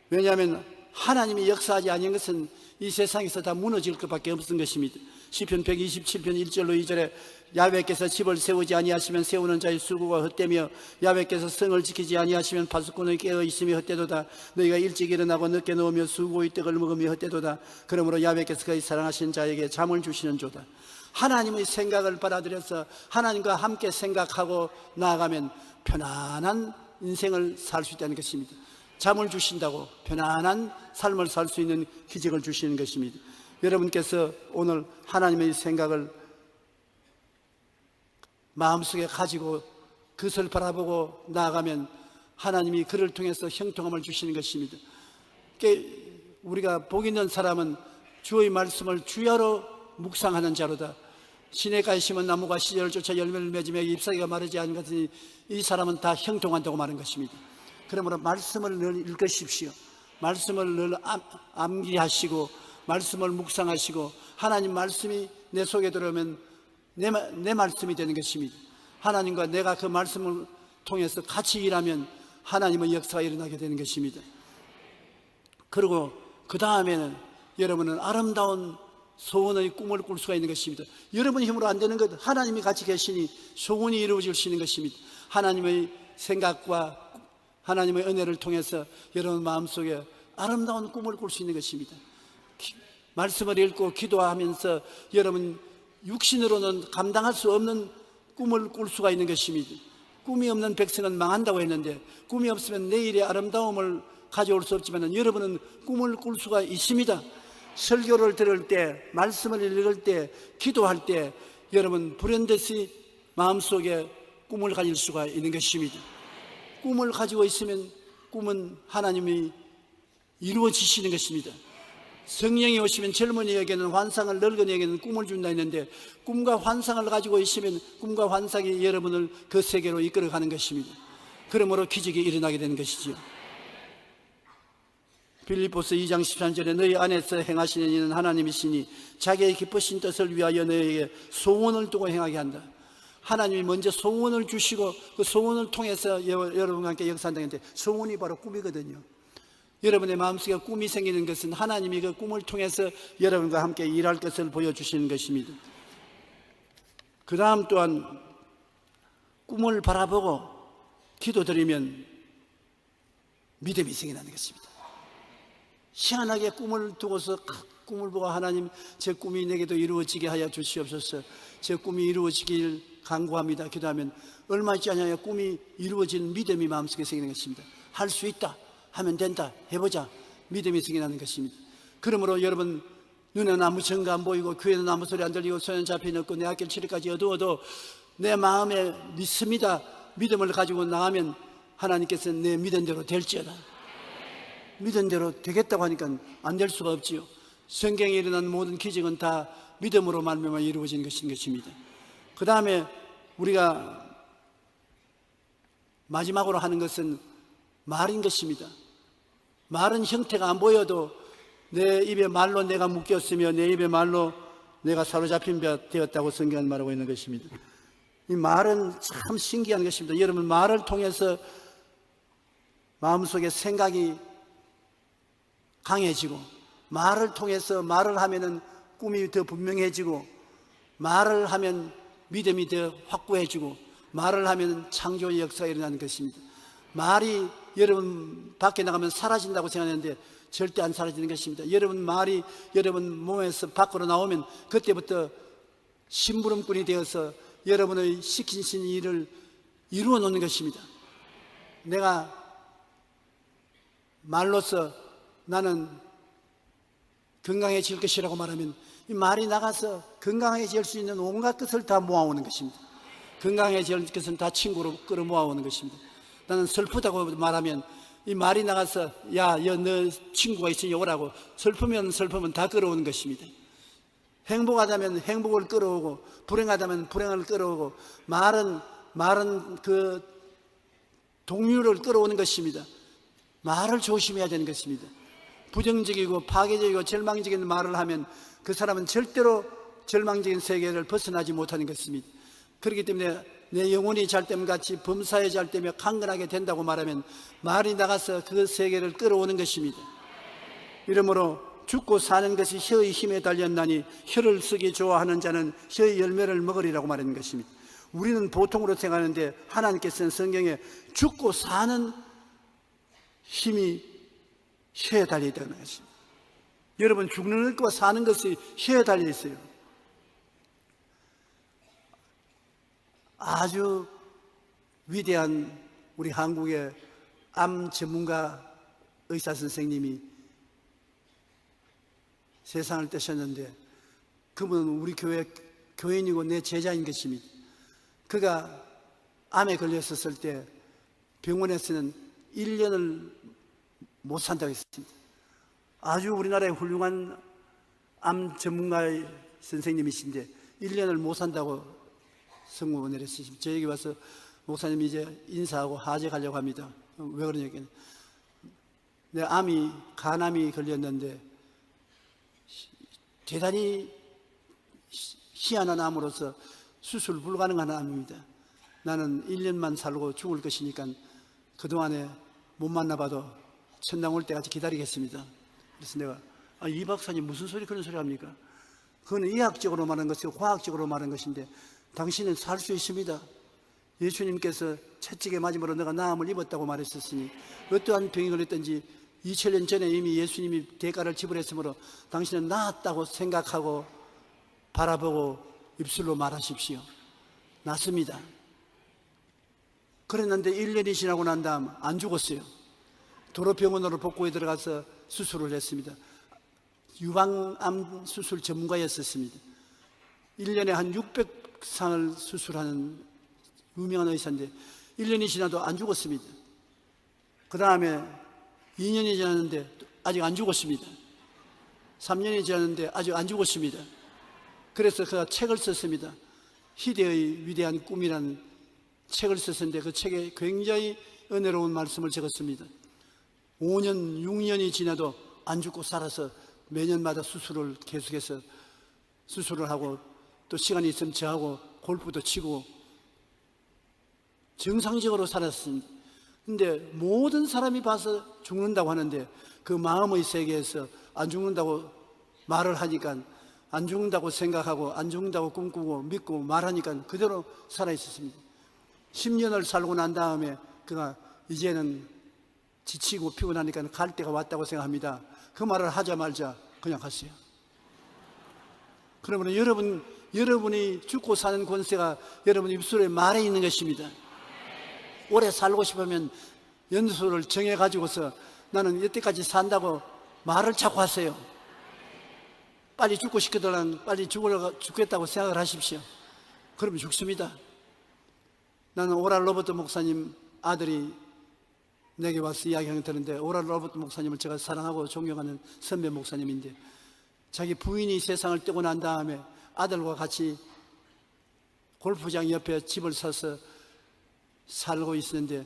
왜냐하면 하나님이 역사하지 않은 것은 이 세상에서 다 무너질 것밖에 없는 것입니다. 시편 127편 1절로 2절에 야훼께서 집을 세우지 아니하시면 세우는 자의 수고가 헛되며 야훼께서 성을 지키지 아니하시면 파수꾼의 깨어 있음이 헛되도다. 너희가 일찍 일어나고 늦게 누우며 수고의 떡을 먹으며 헛되도다. 그러므로 야훼께서 그의 사랑하신 자에게 잠을 주시는 조다. 하나님의 생각을 받아들여서 하나님과 함께 생각하고 나아가면 편안한 인생을 살 수 있다는 것입니다. 잠을 주신다고 편안한 삶을 살 수 있는 기적을 주시는 것입니다. 여러분께서 오늘 하나님의 생각을 마음속에 가지고 그것을 바라보고 나아가면 하나님이 그를 통해서 형통함을 주시는 것입니다. 우리가 복 있는 사람은 주의 말씀을 주야로 묵상하는 자로다. 시내가에 심은 나무가 시절을 쫓아 열매를 맺으며 잎사귀가 마르지 않은 것이니 이 사람은 다 형통한다고 말하는 것입니다. 그러므로 말씀을 늘 읽으십시오. 말씀을 늘 암기하시고 말씀을 묵상하시고 하나님 말씀이 내 속에 들어오면 내 말씀이 되는 것입니다. 하나님과 내가 그 말씀을 통해서 같이 일하면 하나님의 역사가 일어나게 되는 것입니다. 그리고 그 다음에는 여러분은 아름다운 소원의 꿈을 꿀 수가 있는 것입니다. 여러분 힘으로 안 되는 것, 하나님이 같이 계시니 소원이 이루어질 수 있는 것입니다. 하나님의 생각과 하나님의 은혜를 통해서 여러분 마음속에 아름다운 꿈을 꿀 수 있는 것입니다. 말씀을 읽고 기도하면서 여러분 육신으로는 감당할 수 없는 꿈을 꿀 수가 있는 것입니다. 꿈이 없는 백성은 망한다고 했는데 꿈이 없으면 내일의 아름다움을 가져올 수 없지만 여러분은 꿈을 꿀 수가 있습니다. 설교를 들을 때, 말씀을 읽을 때, 기도할 때 여러분 불현듯이 마음속에 꿈을 가질 수가 있는 것입니다. 꿈을 가지고 있으면 꿈은 하나님이 이루어지시는 것입니다. 성령이 오시면 젊은이에게는 환상을, 늙은이에게는 꿈을 준다 했는데 꿈과 환상을 가지고 있으면 꿈과 환상이 여러분을 그 세계로 이끌어가는 것입니다. 그러므로 기적이 일어나게 되는 것이죠. 빌립보서 2장 13절에 너희 안에서 행하시는 이는 하나님이시니 자기의 기쁘신 뜻을 위하여 너희에게 소원을 두고 행하게 한다. 하나님이 먼저 소원을 주시고 그 소원을 통해서 여러분과 함께 역사한다는데 소원이 바로 꿈이거든요. 여러분의 마음속에 꿈이 생기는 것은 하나님이 그 꿈을 통해서 여러분과 함께 일할 것을 보여주시는 것입니다. 그 다음 또한 꿈을 바라보고 기도드리면 믿음이 생겨나는 것입니다. 희한하게 꿈을 두고서 꿈을 보고 하나님 제 꿈이 내게도 이루어지게 하여 주시옵소서, 제 꿈이 이루어지길 간구합니다 기도하면 얼마 있지 않아요 꿈이 이루어지는 믿음이 마음속에 생기는 것입니다. 할 수 있다, 하면 된다, 해보자, 믿음이 생겨나는 것입니다. 그러므로 여러분 눈에는 아무 증거 안 보이고 귀에는 아무 소리 안 들리고 손에는 잡혀 넣고 내 앞길 7일까지 어두워도 내 마음에 믿습니다. 믿음을 가지고 나가면 하나님께서 내 믿은 대로 될지어다. 믿은 대로 되겠다고 하니까 안 될 수가 없지요. 성경에 일어난 모든 기적은 다 믿음으로 말미암아 이루어진 것입니다. 그 다음에 우리가 마지막으로 하는 것은 말인 것입니다. 말은 형태가 안 보여도 내 입에 말로 내가 묶였으며 내 입에 말로 내가 사로잡힌 바 되었다고 성경은 말하고 있는 것입니다. 이 말은 참 신기한 것입니다. 여러분, 말을 통해서 마음속에 생각이 강해지고, 말을 통해서 말을 하면은 꿈이 더 분명해지고, 말을 하면 믿음이 더 확고해지고, 말을 하면 창조의 역사가 일어나는 것입니다. 말이 여러분 밖에 나가면 사라진다고 생각하는데 절대 안 사라지는 것입니다. 여러분 말이 여러분 몸에서 밖으로 나오면 그때부터 심부름꾼이 되어서 여러분의 시키신 일을 이루어 놓는 것입니다. 내가 말로서 나는 건강해질 것이라고 말하면 이 말이 나가서 건강해질 수 있는 온갖 것을 다 모아오는 것입니다. 건강해질 것은 다 친구로 끌어 모아오는 것입니다. 나는 슬프다고 말하면 이 말이 나가서 야, 너 친구가 있으니 오라고, 슬프면 다 끌어오는 것입니다. 행복하다면 행복을 끌어오고, 불행하다면 불행을 끌어오고, 말은 그 동료를 끌어오는 것입니다. 말을 조심해야 되는 것입니다. 부정적이고 파괴적이고 절망적인 말을 하면 그 사람은 절대로 절망적인 세계를 벗어나지 못하는 것입니다. 그렇기 때문에 내 영혼이 잘됨 같이 범사에 잘되며 강건하게 된다고 말하면 말이 나가서 그 세계를 끌어오는 것입니다. 이러므로 죽고 사는 것이 혀의 힘에 달렸나니 혀를 쓰기 좋아하는 자는 혀의 열매를 먹으리라고 말하는 것입니다. 우리는 보통으로 생각하는데 하나님께서는 성경에 죽고 사는 힘이 혀에 달려있다는 것입니다. 여러분, 죽는 것과 사는 것이 혀에 달려있어요. 아주 위대한 우리 한국의 암 전문가 의사 선생님이 세상을 떠셨는데 그분은 우리 교회 교인이고 내 제자인 것입니다. 그가 암에 걸렸었을 때 병원에서는 1년을 못 산다고 했습니다. 아주 우리나라의 훌륭한 암 전문가의 선생님이신데 1년을 못 산다고 성공을 내렸습니다. 저에게 와서 목사님 이제 인사하고 하제 가려고 합니다. 왜 그러냐면 내 간암이 걸렸는데 대단히 희한한 암으로서 수술 불가능한 암입니다. 나는 1년만 살고 죽을 것이니까 그동안에 못 만나봐도 천당 올 때까지 기다리겠습니다. 그래서 내가 이 박사님 무슨 소리 그런 소리 합니까? 그건 의학적으로 말하는 것이고 과학적으로 말하는 것인데 당신은 살 수 있습니다. 예수님께서 채찍에 맞음으로 내가 나음을 입었다고 말했었으니 어떠한 병이 걸렸든지 2000년 전에 이미 예수님이 대가를 지불했으므로 당신은 나았다고 생각하고 바라보고 입술로 말하십시오. 낫습니다. 그랬는데 1년이 지나고 난 다음 안 죽었어요. 도로병원으로 복구에 들어가서 수술을 했습니다. 유방암 수술 전문가였었습니다. 1년에 한 600상을 수술하는 유명한 의사인데 1년이 지나도 안 죽었습니다. 그 다음에 2년이 지났는데 아직 안 죽었습니다. 3년이 지났는데 아직 안 죽었습니다. 그래서 그가 책을 썼습니다. 희대의 위대한 꿈이라는 책을 썼는데 그 책에 굉장히 은혜로운 말씀을 적었습니다. 5년, 6년이 지나도 안 죽고 살아서 매년마다 수술을 계속해서 수술을 하고 또 시간이 있으면 저하고 골프도 치고 정상적으로 살았습니다. 근데 모든 사람이 봐서 죽는다고 하는데 그 마음의 세계에서 안 죽는다고 말을 하니까 안 죽는다고 생각하고 안 죽는다고 꿈꾸고 믿고 말하니까 그대로 살아있었습니다. 10년을 살고 난 다음에 그가 이제는 지치고 피곤하니까 갈 때가 왔다고 생각합니다. 그 말을 하자마자 그냥 갔어요. 그러면 여러분이 죽고 사는 권세가 여러분 입술에 말에 있는 것입니다. 오래 살고 싶으면 연수를 정해가지고서 나는 이때까지 산다고 말을 자꾸 하세요. 빨리 죽고 싶거든 빨리 죽겠다고 생각을 하십시오. 그러면 죽습니다. 나는 오랄 로버트 목사님 아들이 내게 와서 이야기하는 들었는데, 오랄 로버트 목사님을 제가 사랑하고 존경하는 선배 목사님인데, 자기 부인이 세상을 뜨고 난 다음에 아들과 같이 골프장 옆에 집을 사서 살고 있었는데,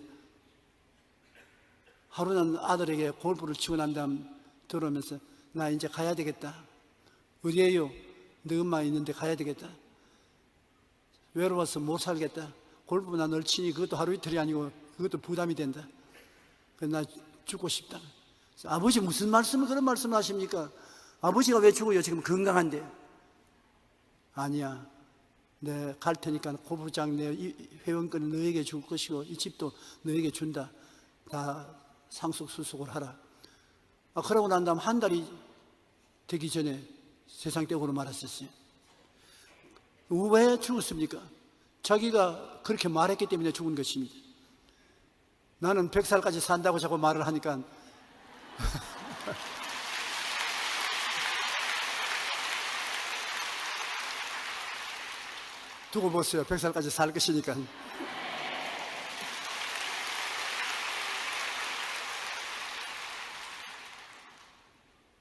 하루는 아들에게 골프를 치고 난 다음 들어오면서 나 이제 가야 되겠다. 어디에요? 너 엄마 있는데 가야 되겠다. 외로워서 못 살겠다. 골프나 널 치니 그것도 하루 이틀이 아니고 그것도 부담이 된다. 나 죽고 싶다. 아버지 무슨 말씀을 그런 말씀을 하십니까? 아버지가 왜 죽어요? 지금 건강한데. 아니야. 내 갈 테니까 골프장 내 회원권을 너에게 줄 것이고 이 집도 너에게 준다. 다 상속수속을 하라. 그러고 난 다음 한 달이 되기 전에 세상 떼고로 말았었어요. 왜 죽었습니까? 자기가 그렇게 말했기 때문에 죽은 것입니다. 나는 100살까지 산다고 자꾸 말을 하니까 두고 보세요. 100살까지 살 것이니까.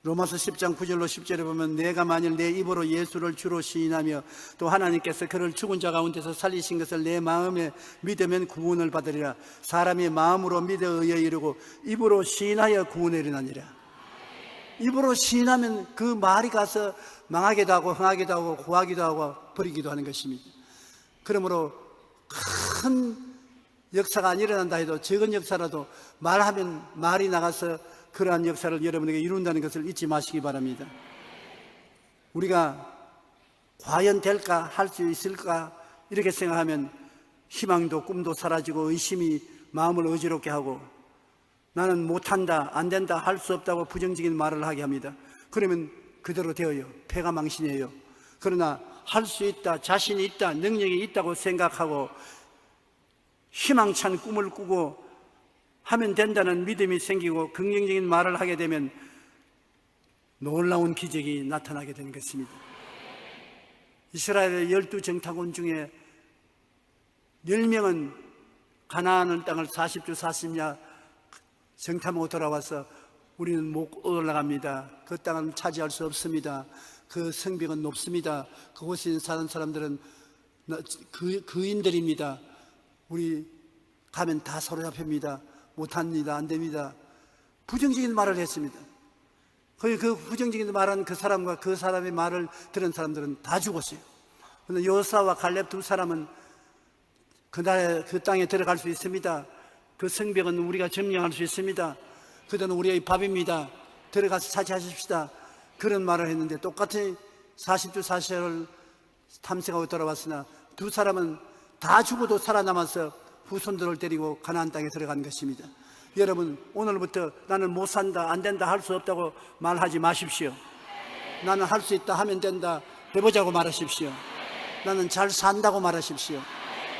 로마서 10장 9절로 10절에 보면 내가 만일 내 입으로 예수를 주로 시인하며 또 하나님께서 그를 죽은 자 가운데서 살리신 것을 내 마음에 믿으면 구원을 받으리라. 사람이 마음으로 믿어 의에 이르고 입으로 시인하여 구원에 이르나니라. 입으로 시인하면 그 말이 가서 망하기도 하고 흥하기도 하고 구하기도 하고 버리기도 하는 것입니다. 그러므로 큰 역사가 안 일어난다 해도 적은 역사라도 말하면 말이 나가서 그러한 역사를 여러분에게 이룬다는 것을 잊지 마시기 바랍니다. 우리가 과연 될까? 할 수 있을까? 이렇게 생각하면 희망도 꿈도 사라지고 의심이 마음을 어지럽게 하고 나는 못한다, 안 된다, 할 수 없다고 부정적인 말을 하게 합니다. 그러면 그대로 되어요. 패가 망신이에요. 그러나 할 수 있다, 자신이 있다, 능력이 있다고 생각하고 희망찬 꿈을 꾸고 하면 된다는 믿음이 생기고 긍정적인 말을 하게 되면 놀라운 기적이 나타나게 되는 것입니다. 이스라엘의 12정탐꾼 중에 10명은 가나안 땅을 40주 40야 정탐하고 돌아와서 우리는 못 올라갑니다. 그 땅은 차지할 수 없습니다. 그 성벽은 높습니다. 그곳에 사는 사람들은 그인들입니다. 우리 가면 다 사로잡힙니다. 못합니다. 안 됩니다. 부정적인 말을 했습니다. 그 부정적인 말한 그 사람과 그 사람의 말을 들은 사람들은 다 죽었어요. 그런데 여호수아와 갈렙 두 사람은 그날에 그 땅에 들어갈 수 있습니다. 그 성벽은 우리가 점령할 수 있습니다. 그들은 우리의 밥입니다. 들어가서 차지하십시다. 그런 말을 했는데 똑같이 40주 40일을 탐색하고 돌아왔으나 두 사람은 다 죽어도 살아남아서 후손들을 데리고 가나안 땅에 들어간 것입니다. 여러분, 오늘부터 나는 못 산다, 안 된다, 할 수 없다고 말하지 마십시오. 나는 할 수 있다, 하면 된다, 해보자고 말하십시오. 나는 잘 산다고 말하십시오.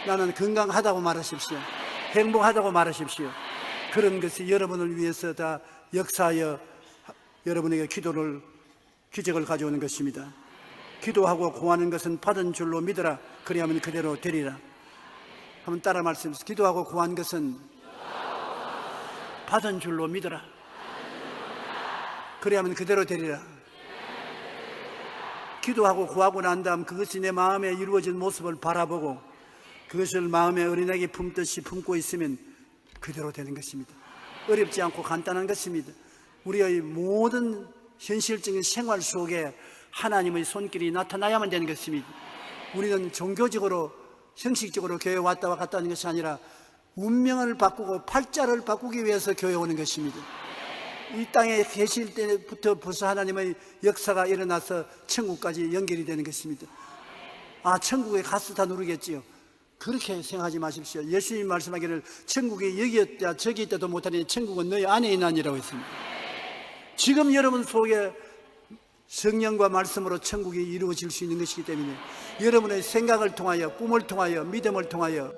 나는 건강하다고 말하십시오. 행복하다고 말하십시오. 그런 것이 여러분을 위해서 다 역사하여 여러분에게 기적을 가져오는 것입니다. 기도하고 구하는 것은 받은 줄로 믿어라. 그리하면 그대로 되리라. 한번 따라 말씀해주세요. 기도하고 구한 것은 받은 줄로 믿어라. 그리하면 그대로 되리라. 기도하고 구하고 난 다음 그것이 내 마음에 이루어진 모습을 바라보고 그것을 마음에 어린아기 품듯이 품고 있으면 그대로 되는 것입니다. 어렵지 않고 간단한 것입니다. 우리의 모든 현실적인 생활 속에 하나님의 손길이 나타나야만 되는 것입니다. 우리는 종교적으로 형식적으로 교회 왔다 갔다 하는 것이 아니라 운명을 바꾸고 팔자를 바꾸기 위해서 교회 오는 것입니다. 이 땅에 계실 때부터 벌써 하나님의 역사가 일어나서 천국까지 연결이 되는 것입니다. 아, 천국에 가서 다 누르겠지요. 그렇게 생각하지 마십시오. 예수님 말씀하기를 천국이 여기 있다 저기 있다도 못하니 천국은 너희 안에 있나니라고 했습니다. 지금 여러분 속에 성령과 말씀으로 천국이 이루어질 수 있는 것이기 때문에 여러분의 생각을 통하여 꿈을 통하여 믿음을 통하여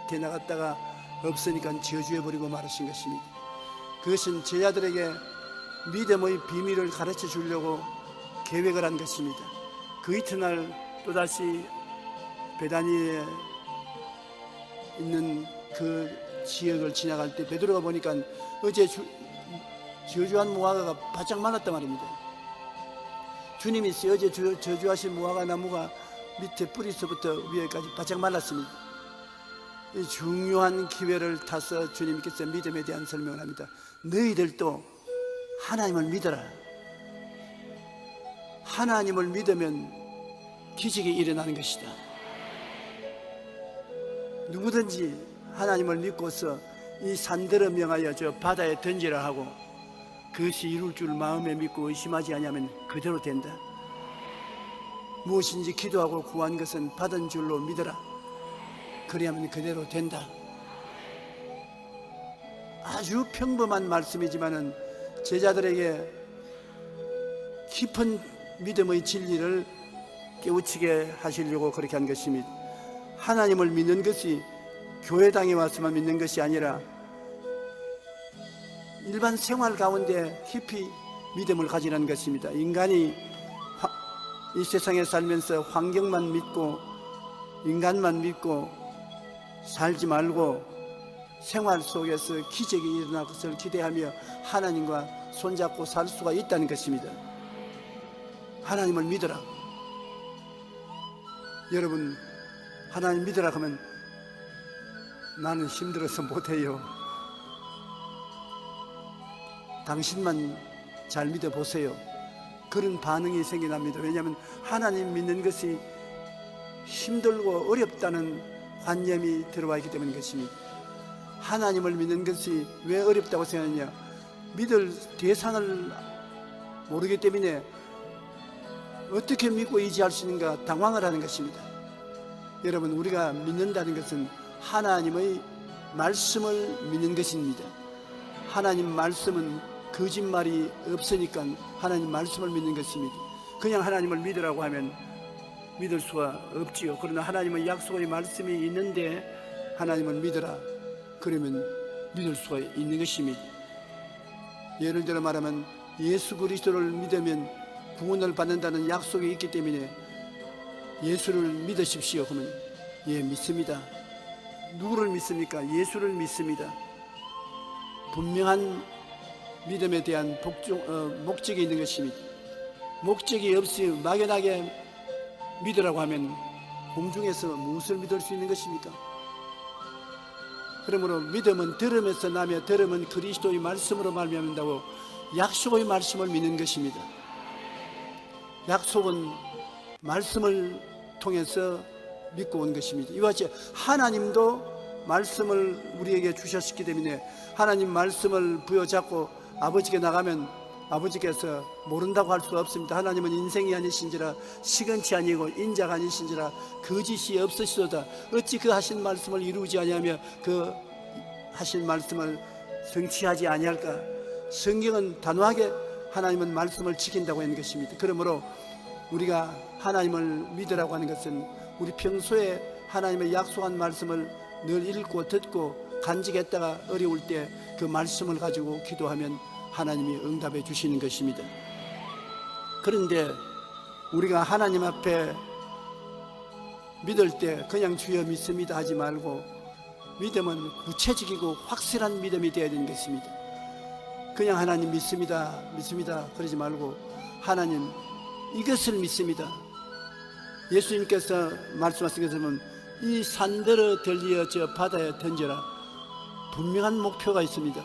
밑에 나갔다가 없으니까 저주해버리고 말하신 것입니다. 그것은 제자들에게 믿음의 비밀을 가르쳐 주려고 계획을 한 것입니다. 그 이튿날 또다시 베다니에 있는 그 지역을 지나갈 때 베드로가 보니까 어제 저주한 무화과가 바짝 말랐단 말입니다. 주님이 어제 저주하신 무화과 나무가 밑에 뿌리서부터 위에까지 바짝 말랐습니다. 이 중요한 기회를 타서 주님께서 믿음에 대한 설명을 합니다. 너희들도 하나님을 믿어라. 하나님을 믿으면 기적이 일어나는 것이다. 누구든지 하나님을 믿고서 이 산들을 명하여 저 바다에 던지라 하고 그것이 이룰 줄 마음에 믿고 의심하지 아니하면 그대로 된다. 무엇인지 기도하고 구한 것은 받은 줄로 믿어라. 그리하면 그대로 된다. 아주 평범한 말씀이지만은 제자들에게 깊은 믿음의 진리를 깨우치게 하시려고 그렇게 한 것입니다. 하나님을 믿는 것이 교회당에 와서만 믿는 것이 아니라 일반 생활 가운데 깊이 믿음을 가지라는 것입니다. 인간이 이 세상에 살면서 환경만 믿고 인간만 믿고 살지 말고 생활 속에서 기적이 일어날 것을 기대하며 하나님과 손잡고 살 수가 있다는 것입니다. 하나님을 믿어라. 여러분, 하나님 믿으라 하면 나는 힘들어서 못해요. 당신만 잘 믿어보세요. 그런 반응이 생겨납니다. 왜냐하면 하나님 믿는 것이 힘들고 어렵다는 관념이 들어와 있기 때문인 것입니다. 하나님을 믿는 것이 왜 어렵다고 생각하느냐? 믿을 대상을 모르기 때문에 어떻게 믿고 의지할 수 있는가 당황을 하는 것입니다. 여러분, 우리가 믿는다는 것은 하나님의 말씀을 믿는 것입니다. 하나님 말씀은 거짓말이 없으니까 하나님 말씀을 믿는 것입니다. 그냥 하나님을 믿으라고 하면 믿을 수가 없지요. 그러나 하나님의 약속의 말씀이 있는데 하나님을 믿으라 그러면 믿을 수가 있는 것입니다. 예를 들어 말하면 예수 그리스도를 믿으면 구원을 받는다는 약속이 있기 때문에 예수를 믿으십시오. 그러면 예, 믿습니다. 누구를 믿습니까? 예수를 믿습니다. 분명한 믿음에 대한 목적이 있는 것입니다. 목적이 없이 막연하게 믿으라고 하면 공중에서 무엇을 믿을 수 있는 것입니까? 그러므로 믿음은 들음에서 나며 들음은 그리스도의 말씀으로 말미암는다고 약속의 말씀을 믿는 것입니다. 약속은 말씀을 통해서 믿고 온 것입니다. 이와 같이 하나님도 말씀을 우리에게 주셨기 때문에 하나님 말씀을 부여잡고 아버지께 나가면 아버지께서 모른다고 할 수 없습니다. 하나님은 인생이 아니신지라 시건치 아니고 인자가 아니신지라 거짓이 없으시도다. 어찌 그 하신 말씀을 이루지 아니하며 그 하신 말씀을 성취하지 아니할까? 성경은 단호하게 하나님은 말씀을 지킨다고 하는 것입니다. 그러므로 우리가 하나님을 믿으라고 하는 것은 우리 평소에 하나님의 약속한 말씀을 늘 읽고 듣고 간직했다가 어려울 때 그 말씀을 가지고 기도하면 하나님이 응답해 주시는 것입니다. 그런데 우리가 하나님 앞에 믿을 때 그냥 주여 믿습니다 하지 말고 믿음은 구체적이고 확실한 믿음이 되어야 되는 것입니다. 그냥 하나님 믿습니다 그러지 말고 하나님 이것을 믿습니다. 예수님께서 말씀하신 것은 이 산들을 들리어 저 바다에 던져라. 분명한 목표가 있습니다.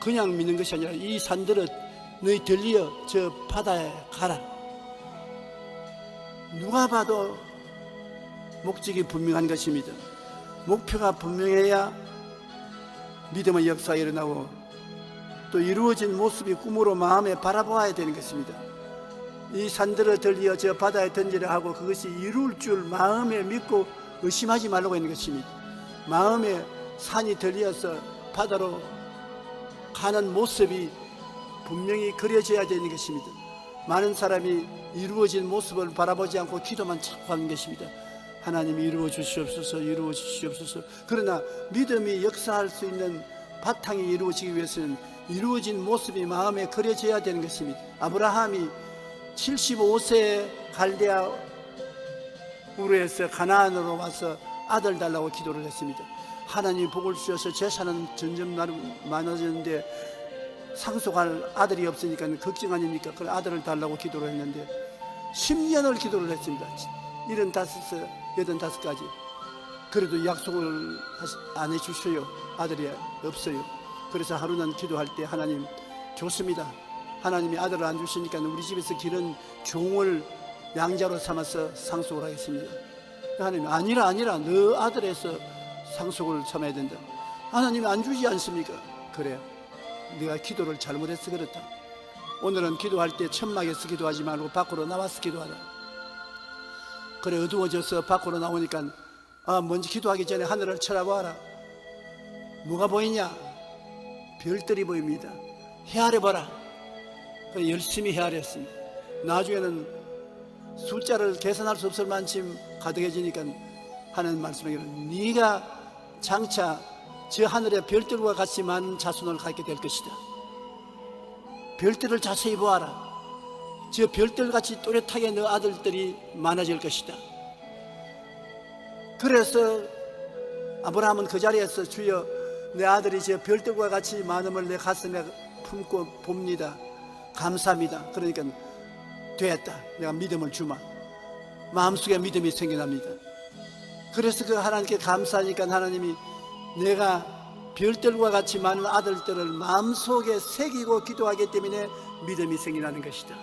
그냥 믿는 것이 아니라 이 산들을 너희 들리어 저 바다에 가라. 누가 봐도 목적이 분명한 것입니다. 목표가 분명해야 믿음의 역사가 일어나고 또 이루어진 모습이 꿈으로 마음에 바라보아야 되는 것입니다. 이 산들을 들리어 저 바다에 던지라 하고 그것이 이룰 줄 마음에 믿고 의심하지 말라고 하는 것입니다. 마음에 산이 들리어서 바다로 가는 모습이 분명히 그려져야 되는 것입니다. 많은 사람이 이루어진 모습을 바라보지 않고 기도만 자꾸 하는 것입니다. 하나님이 이루어 주시옵소서, 이루어 주시옵소서. 그러나 믿음이 역사할 수 있는 바탕이 이루어지기 위해서는 이루어진 모습이 마음에 그려져야 되는 것입니다. 아브라함이 75세에 갈대아 우르에서 가나안으로 와서 아들 달라고 기도를 했습니다. 하나님이 복을 주셔서 재산은 점점 많아졌는데 상속할 아들이 없으니까 걱정 아닙니까? 그 아들을 달라고 기도를 했는데 10년을 기도를 했습니다. 75, 85까지. 그래도 약속을 안 해주셔요. 아들이 없어요. 그래서 하루는 기도할 때 하나님 좋습니다. 하나님이 아들을 안 주시니까 우리 집에서 기른 종을 양자로 삼아서 상속을 하겠습니다. 하나님 아니라 너 아들에서 상속을 삼아야 된다. 하나님이 안 주지 않습니까? 그래, 내가 기도를 잘못해서 그렇다. 오늘은 기도할 때 천막에서 기도하지 말고 밖으로 나와서 기도하라. 그래, 어두워져서 밖으로 나오니까 먼저 기도하기 전에 하늘을 쳐다봐라. 뭐가 보이냐? 별들이 보입니다. 헤아려봐라. 그래, 열심히 헤아렸습니다. 나중에는 숫자를 계산할 수 없을 만큼 가득해지니까 하는 말씀이기를, 네가 장차 저 하늘의 별들과 같이 많은 자손을 갖게 될 것이다. 별들을 자세히 보아라. 저 별들같이 또렷하게 너 아들들이 많아질 것이다. 그래서 아브라함은 그 자리에서 주여 내 아들이 저 별들과 같이 많음을 내 가슴에 품고 봅니다. 감사합니다. 그러니까 됐다. 내가 믿음을 주마. 마음속에 믿음이 생겨납니다. 그래서 그 하나님께 감사하니까 하나님이 내가 별들과 같이 많은 아들들을 마음속에 새기고 기도하기 때문에 믿음이 생기는 것이다.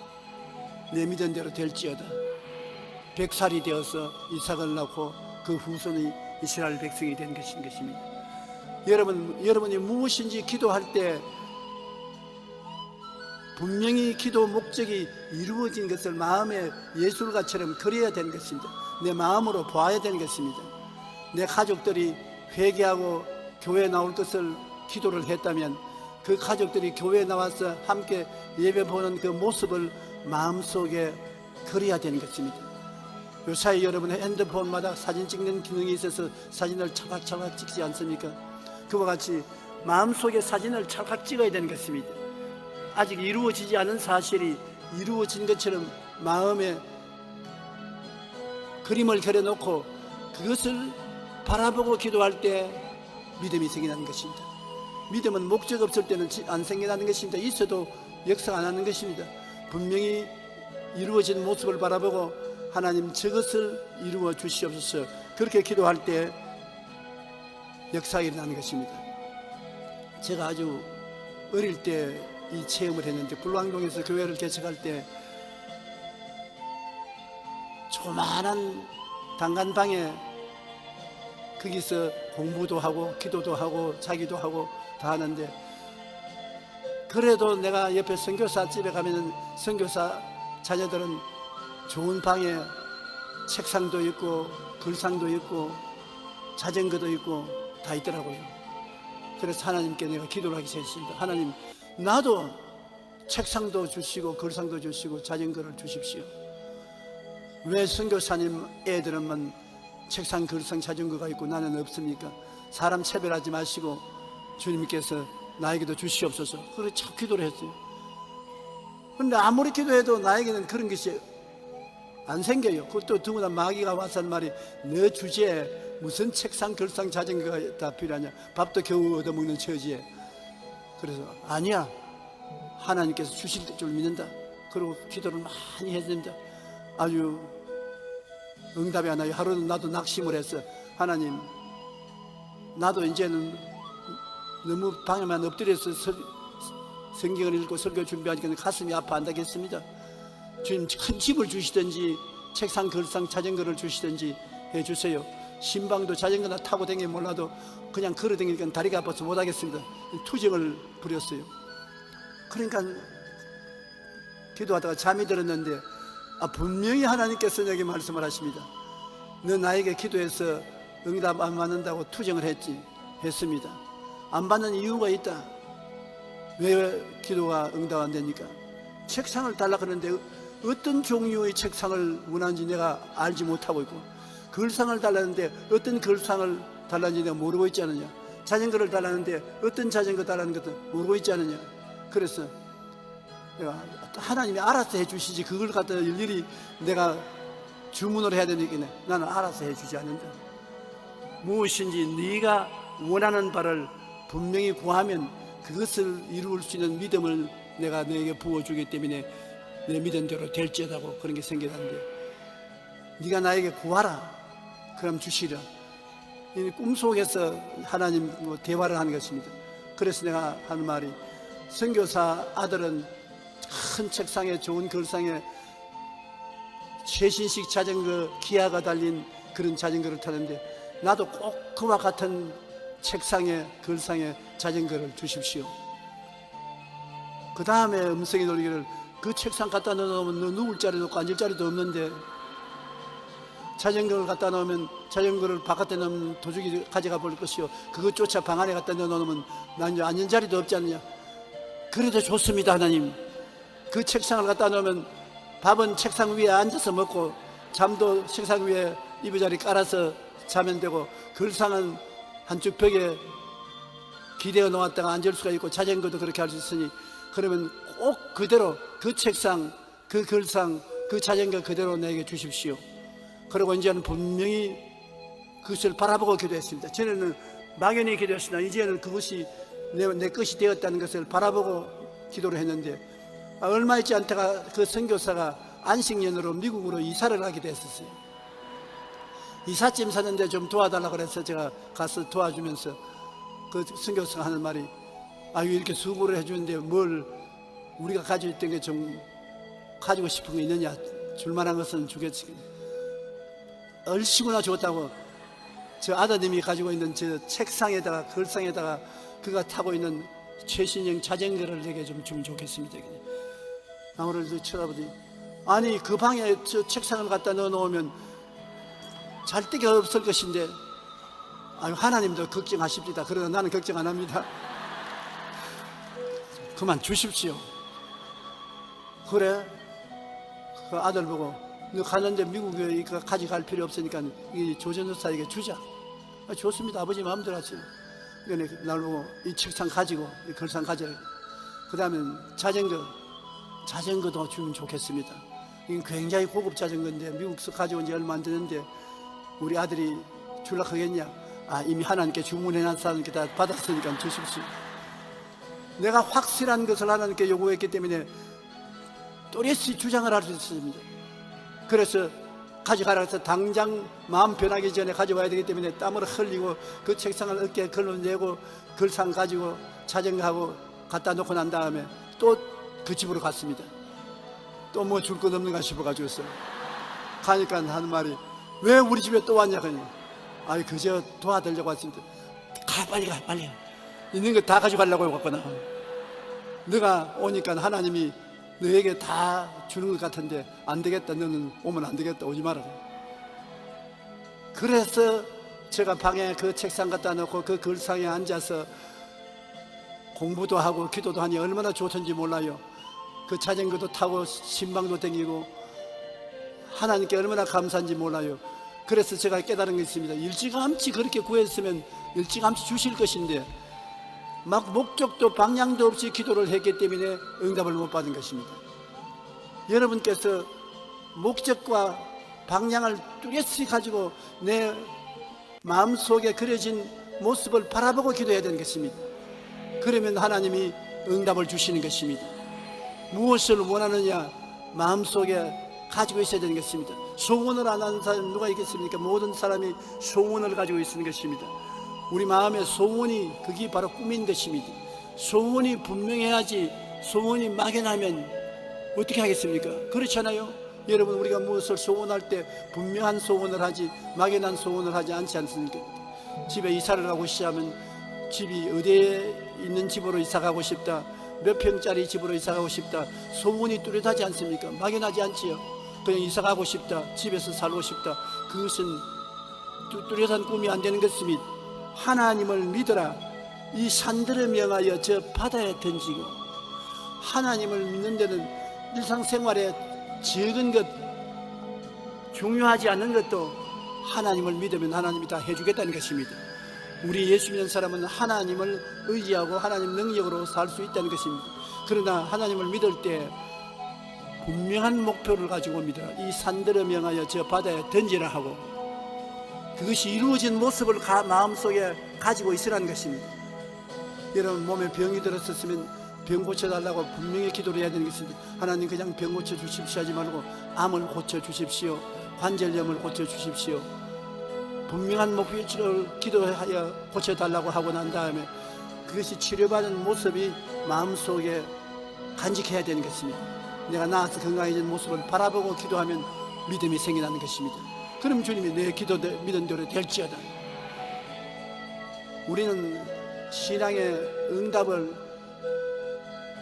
내 믿은 대로 될지어다. 100살이 되어서 이삭을 낳고 그 후손이 이스라엘 백성이 된 것입니다. 여러분이 무엇인지 기도할 때 분명히 기도 목적이 이루어진 것을 마음의 예술가처럼 그려야 되는 것입니다. 내 마음으로 보아야 되는 것입니다. 내 가족들이 회개하고 교회에 나올 것을 기도를 했다면 그 가족들이 교회에 나와서 함께 예배 보는 그 모습을 마음속에 그려야 되는 것입니다. 요사이 여러분의 핸드폰마다 사진 찍는 기능이 있어서 사진을 찰칵찰칵 찍지 않습니까? 그와 같이 마음속에 사진을 찰칵 찍어야 되는 것입니다. 아직 이루어지지 않은 사실이 이루어진 것처럼 마음에 그림을 그려놓고 그것을 바라보고 기도할 때 믿음이 생기는 것입니다. 믿음은 목적 없을 때는 안 생겨나는 것입니다. 있어도 역사 안 하는 것입니다. 분명히 이루어진 모습을 바라보고 하나님 저것을 이루어 주시옵소서. 그렇게 기도할 때 역사가 일어나는 것입니다. 제가 아주 어릴 때 이 체험을 했는데 불광동에서 교회를 개척할 때 조그마한 단간방에 거기서 공부도 하고 기도도 하고 자기도 하고 다 하는데, 그래도 내가 옆에 선교사 집에 가면은 선교사 자녀들은 좋은 방에 책상도 있고 글상도 있고 자전거도 있고 다 있더라고요. 그래서 하나님께 내가 기도를 하기 시작했습니다. 하나님, 나도 책상도 주시고 글상도 주시고 자전거를 주십시오. 왜 선교사님 애들은만 책상 글상 자전거가 있고 나는 없습니까? 사람 차별하지 마시고 주님께서 나에게도 주시옵소서. 그렇게 참 기도를 했어요. 그런데 아무리 기도해도 나에게는 그런 것이 안 생겨요. 그것도 더구나 마귀가 와서 한 말이, 너 주제에 무슨 책상 글상 자전거가 다 필요하냐, 밥도 겨우 얻어먹는 처지에. 그래서 아니야, 하나님께서 주실 줄 믿는다. 그리고 기도를 많이 했습니다. 아주 응답이 안 나요. 하루는 나도 낙심을 했어. 하나님, 나도 이제는 너무 방에만 엎드려서 성경을 읽고 설교 준비하니까 가슴이 아파 안 되겠습니다. 주님, 큰 집을 주시든지 책상 글상 자전거를 주시든지 해주세요. 신방도 자전거나 타고 다니면 몰라도 그냥 걸어 다니니까 다리가 아파서 못 하겠습니다. 투정을 부렸어요. 그러니까 기도하다가 잠이 들었는데 분명히 하나님께서 여기 말씀을 하십니다. 너 나에게 기도해서 응답 안 받는다고 투정을 했습니다. 안 받는 이유가 있다. 왜 기도가 응답 안 됩니까? 책상을 달라 그러는데 어떤 종류의 책상을 원하는지 내가 알지 못하고 있고, 걸상을 달라는데 어떤 걸상을 달라는지 내가 모르고 있지 않느냐. 자전거를 달라는데 어떤 자전거 달라는 것도 모르고 있지 않느냐. 그래서 내가 하나님이 알아서 해주시지 그걸 갖다 일일이 내가 주문을 해야 되니까 나는 알아서 해주지 않는다. 무엇인지 네가 원하는 바를 분명히 구하면 그것을 이룰 수 있는 믿음을 내가 너에게 부어주기 때문에 내 믿음대로 될지어다고 그런 게 생겨났는데, 네가 나에게 구하라 그럼 주시리라. 이 꿈속에서 하나님 대화를 하는 것입니다. 그래서 내가 하는 말이, 선교사 아들은 큰 책상에 좋은 걸상에 최신식 자전거 기아가 달린 그런 자전거를 타는데 나도 꼭 그와 같은 책상에 걸상에 자전거를 주십시오. 그 다음에 음성이 돌리기를, 그 책상 갖다 놓으면 너 누울 자리도 없고 앉을 자리도 없는데, 자전거를 갖다 놓으면 자전거를 바깥에 놓으면 도둑이 가져가 볼 것이요, 그것조차 방 안에 갖다 놓으면 난 이제 앉은 자리도 없지 않느냐. 그래도 좋습니다 하나님. 그 책상을 갖다 놓으면 밥은 책상 위에 앉아서 먹고 잠도 책상 위에 이부자리 깔아서 자면 되고, 걸상은 한쪽 벽에 기대어 놓았다가 앉을 수가 있고 자전거도 그렇게 할 수 있으니, 그러면 꼭 그대로 그 책상, 그 걸상, 그 자전거 그대로 내게 주십시오. 그리고 이제는 분명히 그것을 바라보고 기도했습니다. 전에는 막연히 기도했으나 이제는 그것이 내 것이 되었다는 것을 바라보고 기도를 했는데, 얼마 있지 않다가 그 선교사가 안식년으로 미국으로 이사를 하게 됐었어요. 이삿짐 사는데 좀 도와달라고 그래서 제가 가서 도와주면서 그 선교사가 하는 말이, 아유 이렇게 수고를 해주는데 뭘 우리가 가지고 있던 게 좀 가지고 싶은 거 있느냐, 줄만한 것은 주겠지. 얼씨구나 줬다고 저 아드님이 가지고 있는 저 책상에다가 걸상에다가 그가 타고 있는 최신형 자전거를 내게 좀 주면 좋겠습니다. 아무래도 쳐다보더니, 아니 그 방에 저 책상을 갖다 넣어놓으면 잘 데가 없을 것인데, 아유 하나님도 걱정하십니다. 그러나 나는 걱정 안 합니다. 그만 주십시오. 그래, 그 아들 보고, 너 가는데 미국에 이거 가져갈 필요 없으니까 이 조전도사에게 주자. 아, 좋습니다. 아버지 마음대로 하세요. 그러니까 날 보고 이 책상 가지고 이 걸상 가져라. 그 다음엔 자전거도 주면 좋겠습니다. 이건 굉장히 고급 자전거인데 미국에서 가져온 지 얼마 안 되는데 우리 아들이 줄라 하겠냐. 아, 이미 하나님께 주문해놨으니까 다 받았으니까 주십시오. 내가 확실한 것을 하나님께 요구했기 때문에 또렷이 주장을 할 수 있습니다. 그래서 가져가라 해서 당장 마음 변하기 전에 가져와야 되기 때문에 땀을 흘리고 그 책상을 어깨에 걸러내고 걸상 가지고 자전거하고 갖다 놓고 난 다음에 또 그 집으로 갔습니다. 또 뭐 줄 것 없는가 싶어가지고 가니까 하는 말이, 왜 우리 집에 또 왔냐 그냥. 아이 그저 도와드리려고 왔습니다. 가 빨리 가 빨리. 있는 거 다 가져가려고 왔구나. 너가 오니까 하나님이 너에게 다 주는 것 같은데 안 되겠다. 너는 오면 안 되겠다. 오지 마라. 그래서 제가 방에 그 책상 갖다 놓고 그 걸상에 앉아서 공부도 하고 기도도 하니 얼마나 좋던지 몰라요. 그 자전거도 타고 신방도 다니고 하나님께 얼마나 감사한지 몰라요. 그래서 제가 깨달은 게 있습니다. 일찌감치 그렇게 구했으면 일찌감치 주실 것인데 막 목적도 방향도 없이 기도를 했기 때문에 응답을 못 받은 것입니다. 여러분께서 목적과 방향을 뚜렷이 가지고 내 마음속에 그려진 모습을 바라보고 기도해야 되는 것입니다. 그러면 하나님이 응답을 주시는 것입니다. 무엇을 원하느냐 마음속에 가지고 있어야 되는 것입니다. 소원을 안 하는 사람 누가 있겠습니까? 모든 사람이 소원을 가지고 있는 것입니다. 우리 마음의 소원이 그게 바로 꿈인 것입니다. 소원이 분명해야지 소원이 막연하면 어떻게 하겠습니까? 그렇잖아요. 여러분, 우리가 무엇을 소원할 때 분명한 소원을 하지 막연한 소원을 하지 않지 않습니까? 집에 이사를 가고 싶으면 집이 어디에 있는 집으로 이사 가고 싶다, 몇 평짜리 집으로 이사 가고 싶다, 소원이 뚜렷하지 않습니까? 막연하지 않지요. 그냥 이사 가고 싶다, 집에서 살고 싶다, 그것은 뚜렷한 꿈이 안 되는 것입니다. 하나님을 믿어라. 이 산들을 명하여 저 바다에 던지고, 하나님을 믿는 데는 일상생활에 적은 것, 중요하지 않은 것도 하나님을 믿으면 하나님이 다 해주겠다는 것입니다. 우리 예수 믿는 사람은 하나님을 의지하고 하나님 능력으로 살 수 있다는 것입니다. 그러나 하나님을 믿을 때 분명한 목표를 가지고 옵니다. 이 산들을 명하여 저 바다에 던지라 하고, 그것이 이루어진 모습을 마음속에 가지고 있으라는 것입니다. 여러분 몸에 병이 들었었으면 병 고쳐달라고 분명히 기도를 해야 되는 것입니다. 하나님 그냥 병 고쳐주십시오 하지 말고 암을 고쳐주십시오, 관절염을 고쳐주십시오, 분명한 목표를 기도하여 고쳐달라고 하고 난 다음에 그것이 치료받은 모습이 마음속에 간직해야 되는 것입니다. 내가 나아서 건강해진 모습을 바라보고 기도하면 믿음이 생겨나는 것입니다. 그럼 주님이 내 기도 믿은 대로 될지어다. 우리는 신앙의 응답을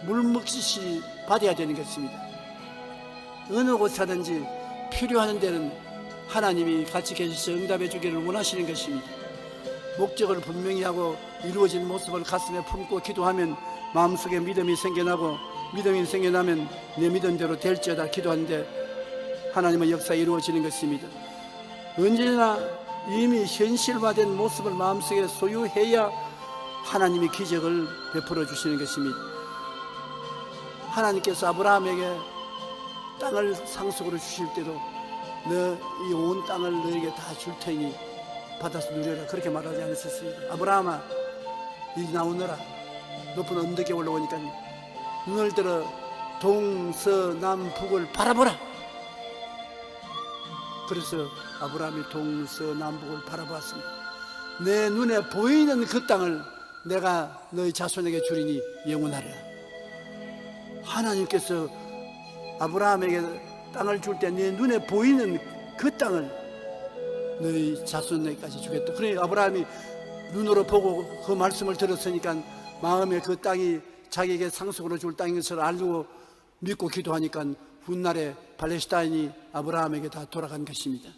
물먹듯이 받아야 되는 것입니다. 어느 곳사든지 필요한 데는 하나님이 같이 계셔서 응답해 주기를 원하시는 것입니다. 목적을 분명히 하고 이루어진 모습을 가슴에 품고 기도하면 마음속에 믿음이 생겨나고, 믿음이 생겨나면 내 믿은 대로 될지어다 기도하는데 하나님의 역사 이루어지는 것입니다. 언제나 이미 현실화된 모습을 마음속에 소유해야 하나님이 기적을 베풀어 주시는 것입니다. 하나님께서 아브라함에게 땅을 상속으로 주실 때도 너 이 온 땅을 너에게 다 줄 테니 받아서 누려라, 그렇게 말하지 않으셨습니까? 아브라함아, 이리 나오너라. 높은 언덕에 올라오니까 눈을 들어 동서남북을 바라보라. 그래서 아브라함이 동서남북을 바라보았습니다. 내 눈에 보이는 그 땅을 내가 너희 자손에게 주리니 영원하리라. 하나님께서 아브라함에게 땅을 줄 때 내 눈에 보이는 그 땅을 너희 자손에게까지 주겠다. 그러니 아브라함이 눈으로 보고 그 말씀을 들었으니까 마음에 그 땅이 자기에게 상속으로 줄 땅인 것을 알고 믿고 기도하니까 훗날에 팔레스타인이 아브라함에게 다 돌아간 것입니다.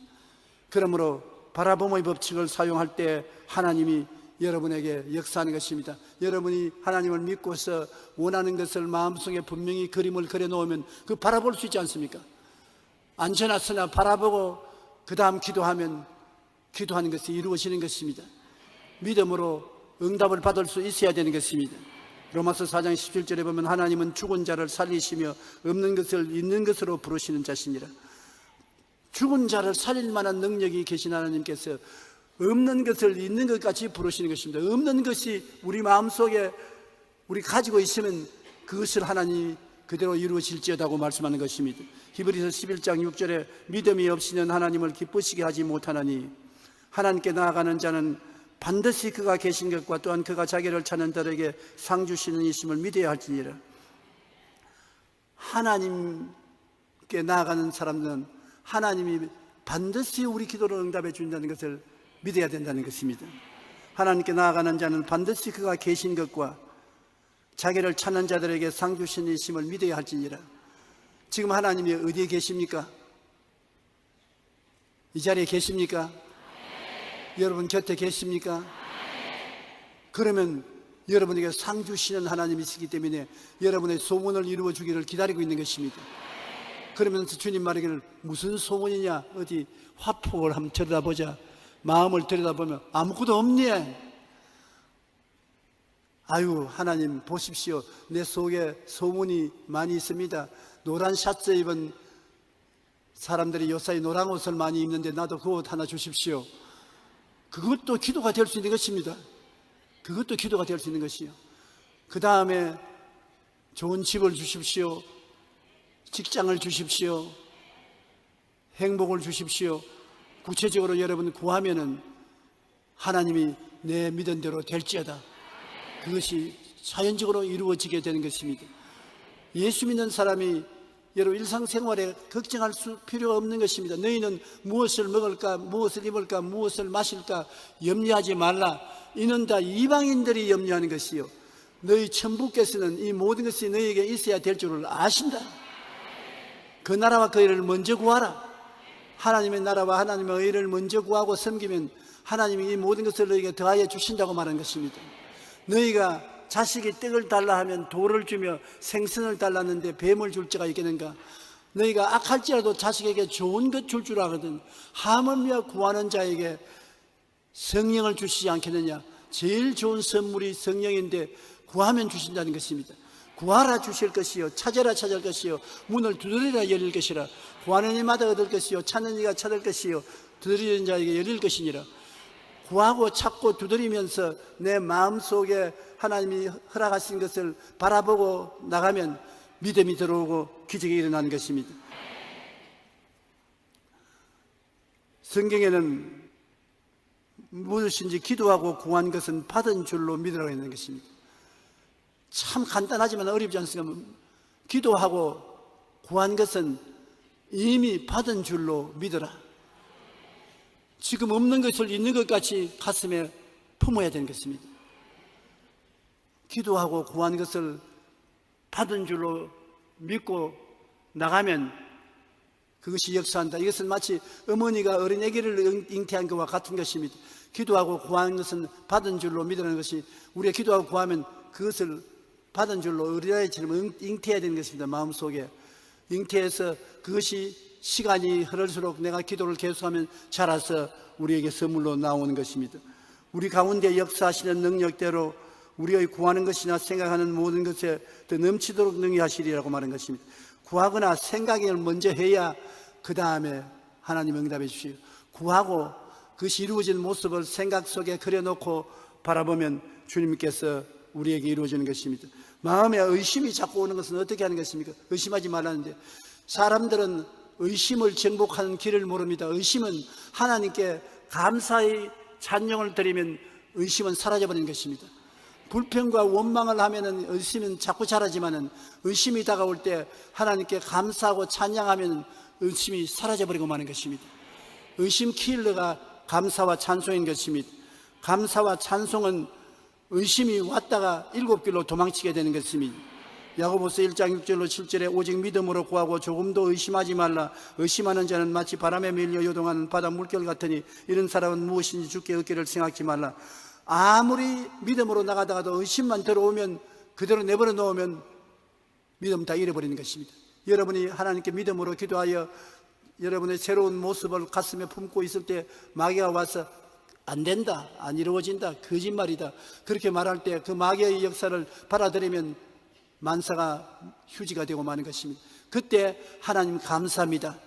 그러므로 바라봄의 법칙을 사용할 때 하나님이 여러분에게 역사하는 것입니다. 여러분이 하나님을 믿고서 원하는 것을 마음속에 분명히 그림을 그려놓으면 그 바라볼 수 있지 않습니까? 앉혀놨으나 바라보고 그 다음 기도하면 기도하는 것이 이루어지는 것입니다. 믿음으로 응답을 받을 수 있어야 되는 것입니다. 로마서 4장 17절에 보면 하나님은 죽은 자를 살리시며 없는 것을 있는 것으로 부르시는 자시니라. 죽은 자를 살릴 만한 능력이 계신 하나님께서 없는 것을 있는 것 같이 부르시는 것입니다. 없는 것이 우리 마음속에 우리 가지고 있으면 그것을 하나님이 그대로 이루어질지어다고 말씀하는 것입니다. 히브리서 11장 6절에 믿음이 없이는 하나님을 기쁘시게 하지 못하나니 하나님께 나아가는 자는 반드시 그가 계신 것과 또한 그가 자기를 찾는 자에게 상 주시는 이심을 믿어야 할지니라. 하나님께 나아가는 사람들은 하나님이 반드시 우리 기도를 응답해 준다는 것을 믿어야 된다는 것입니다. 하나님께 나아가는 자는 반드시 그가 계신 것과 자기를 찾는 자들에게 상 주시는 이심을 믿어야 할지니라. 지금 하나님이 어디에 계십니까? 이 자리에 계십니까? 여러분 곁에 계십니까? 그러면 여러분에게 상 주시는 하나님이시기 때문에 여러분의 소원을 이루어 주기를 기다리고 있는 것입니다. 그러면서 주님 말하기를 무슨 소원이냐? 어디 화폭을 한번 들여다보자. 마음을 들여다보면 아무것도 없니? 아유, 하나님 보십시오. 내 속에 소문이 많이 있습니다. 노란 샤츠 입은 사람들이 요사이 노란 옷을 많이 입는데 나도 그 옷 하나 주십시오. 그것도 기도가 될 수 있는 것입니다. 그것도 기도가 될 수 있는 것이요. 그 다음에 좋은 집을 주십시오. 직장을 주십시오. 행복을 주십시오. 구체적으로 여러분 구하면은 하나님이 내 믿은 대로 될지어다. 그것이 자연적으로 이루어지게 되는 것입니다. 예수 믿는 사람이 여러분 일상생활에 걱정할 필요가 없는 것입니다. 너희는 무엇을 먹을까, 무엇을 입을까, 무엇을 마실까 염려하지 말라. 이는 다 이방인들이 염려하는 것이요 너희 천부께서는 이 모든 것이 너희에게 있어야 될 줄을 아신다. 그 나라와 그 의를 먼저 구하라. 하나님의 나라와 하나님의 의를 먼저 구하고 섬기면 하나님이 이 모든 것을 너희에게 더하여 주신다고 말한 것입니다. 너희가 자식이 떡을 달라 하면 돌을 주며 생선을 달랐는데 뱀을 줄 자가 있겠는가? 너희가 악할지라도 자식에게 좋은 것 줄 줄 알거든 하물며 구하는 자에게 성령을 주시지 않겠느냐. 제일 좋은 선물이 성령인데 구하면 주신다는 것입니다. 구하라 주실 것이요 찾으라 찾을 것이요 문을 두드리라 열릴 것이라. 구하는 이마다 얻을 것이요 찾는 이가 찾을 것이요 두드리는 자에게 열릴 것이니라. 구하고 찾고 두드리면서 내 마음속에 하나님이 허락하신 것을 바라보고 나가면 믿음이 들어오고 기적이 일어나는 것입니다. 성경에는 무엇인지 기도하고 구한 것은 받은 줄로 믿으라고 있는 것입니다. 참 간단하지만 어렵지 않습니까? 기도하고 구한 것은 이미 받은 줄로 믿어라. 지금 없는 것을 있는 것 같이 가슴에 품어야 되는 것입니다. 기도하고 구한 것을 받은 줄로 믿고 나가면 그것이 역사한다. 이것은 마치 어머니가 어린 아기를 잉태한 것과 같은 것입니다. 기도하고 구한 것은 받은 줄로 믿으라는 것이, 우리가 기도하고 구하면 그것을 받은 줄로 어린아이처럼 잉태해야 되는 것입니다. 마음속에 잉태해서 그것이 시간이 흐를수록 내가 기도를 계속하면 자라서 우리에게 선물로 나오는 것입니다. 우리 가운데 역사하시는 능력대로 우리의 구하는 것이나 생각하는 모든 것에 더 넘치도록 능히하시리라고 말한 것입니다. 구하거나 생각을 먼저 해야 그 다음에 하나님 응답해 주시오. 구하고 그것이 이루어진 모습을 생각 속에 그려놓고 바라보면 주님께서 우리에게 이루어지는 것입니다. 마음에 의심이 자꾸 오는 것은 어떻게 하는 것입니까? 의심하지 말라는데, 사람들은 의심을 정복하는 길을 모릅니다. 의심은 하나님께 감사의 찬양을 드리면 의심은 사라져버리는 것입니다. 불평과 원망을 하면 의심은 자꾸 자라지만 의심이 다가올 때 하나님께 감사하고 찬양하면 의심이 사라져버리고 마는 것입니다. 의심 킬러가 감사와 찬송인 것입니다. 감사와 찬송은 의심이 왔다가 7길로 도망치게 되는 것입니다. 야고보서 1장 6절로 7절에 오직 믿음으로 구하고 조금도 의심하지 말라. 의심하는 자는 마치 바람에 밀려 요동하는 바다 물결 같으니 이런 사람은 무엇인지 주께 얻기를 생각지 말라. 아무리 믿음으로 나가다가도 의심만 들어오면 그대로 내버려 놓으면 믿음 다 잃어버리는 것입니다. 여러분이 하나님께 믿음으로 기도하여 여러분의 새로운 모습을 가슴에 품고 있을 때 마귀가 와서 안 된다, 안 이루어진다, 거짓말이다 그렇게 말할 때 그 마귀의 역사를 받아들이면 만사가 휴지가 되고 마는 것입니다. 그때 하나님 감사합니다.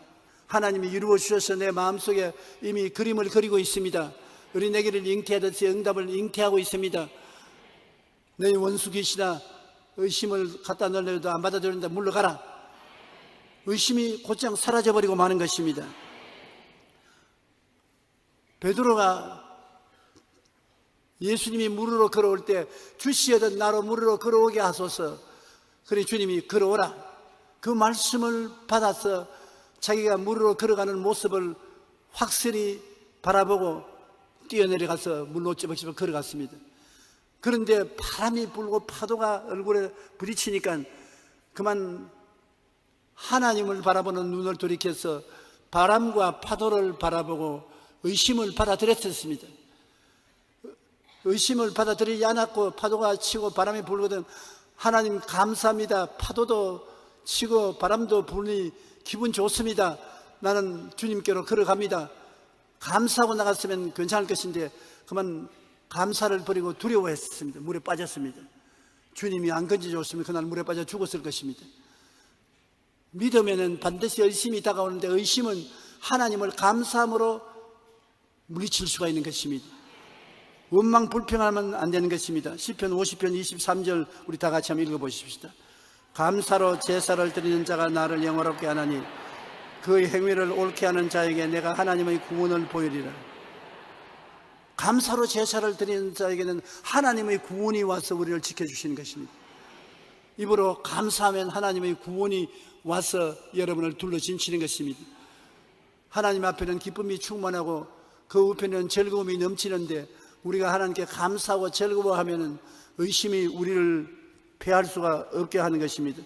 하나님이 이루어 주셔서 내 마음속에 이미 그림을 그리고 있습니다. 어린애기를 잉태하듯이 응답을 잉태하고 있습니다. 너희 원수 귀신아, 의심을 갖다 넣어도 안 받아들인다, 물러가라. 의심이 곧장 사라져버리고 마는 것입니다. 베드로가 예수님이 물으러 걸어올 때 주시여든 나로 물으러 걸어오게 하소서. 그래 주님이 걸어오라. 그 말씀을 받아서 자기가 물으러 걸어가는 모습을 확실히 바라보고 뛰어내려가서 물로 찌벅찌벅 걸어갔습니다. 그런데 바람이 불고 파도가 얼굴에 부딪히니까 그만 하나님을 바라보는 눈을 돌이켜서 바람과 파도를 바라보고 의심을 받아들였습니다. 의심을 받아들이지 않았고 파도가 치고 바람이 불거든 하나님 감사합니다. 파도도 치고 바람도 부니 기분 좋습니다. 나는 주님께로 걸어갑니다. 감사하고 나갔으면 괜찮을 것인데 그만 감사를 버리고 두려워했습니다. 물에 빠졌습니다. 주님이 안 건져줬으면 그날 물에 빠져 죽었을 것입니다. 믿음에는 반드시 의심이 다가오는데 의심은 하나님을 감사함으로 물리칠 수가 있는 것입니다. 원망 불평하면 안 되는 것입니다. 시편 50편 23절 우리 다 같이 한번 읽어보십시다. 감사로 제사를 드리는 자가 나를 영화롭게 하나니 그의 행위를 옳게 하는 자에게 내가 하나님의 구원을 보이리라. 감사로 제사를 드리는 자에게는 하나님의 구원이 와서 우리를 지켜주시는 것입니다. 입으로 감사하면 하나님의 구원이 와서 여러분을 둘러진치는 것입니다. 하나님 앞에는 기쁨이 충만하고 그 우편에는 즐거움이 넘치는데 우리가 하나님께 감사하고 즐거워하면 의심이 우리를 패할 수가 없게 하는 것입니다.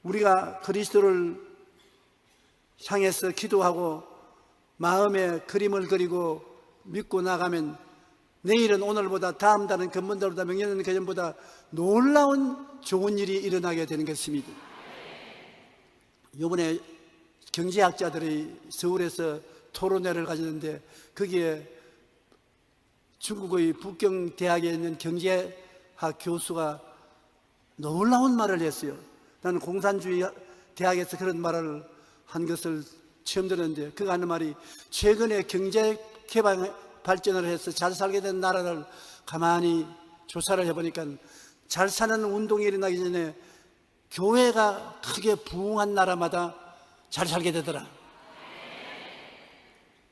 우리가 그리스도를 향해서 기도하고 마음에 그림을 그리고 믿고 나가면 내일은 오늘보다, 다음 달은 금번달보다, 명년은 그전보다 놀라운 좋은 일이 일어나게 되는 것입니다. 이번에 경제학자들이 서울에서 토론회를 가졌는데 거기에 중국의 북경대학에 있는 경제학 교수가 놀라운 말을 했어요. 나는 공산주의 대학에서 그런 말을 한 것을 처음 들었는데, 그가 하는 말이, 최근에 경제 개발 발전을 해서 잘 살게 된 나라를 가만히 조사를 해보니까 잘 사는 운동이 일어나기 전에 교회가 크게 부흥한 나라마다 잘 살게 되더라.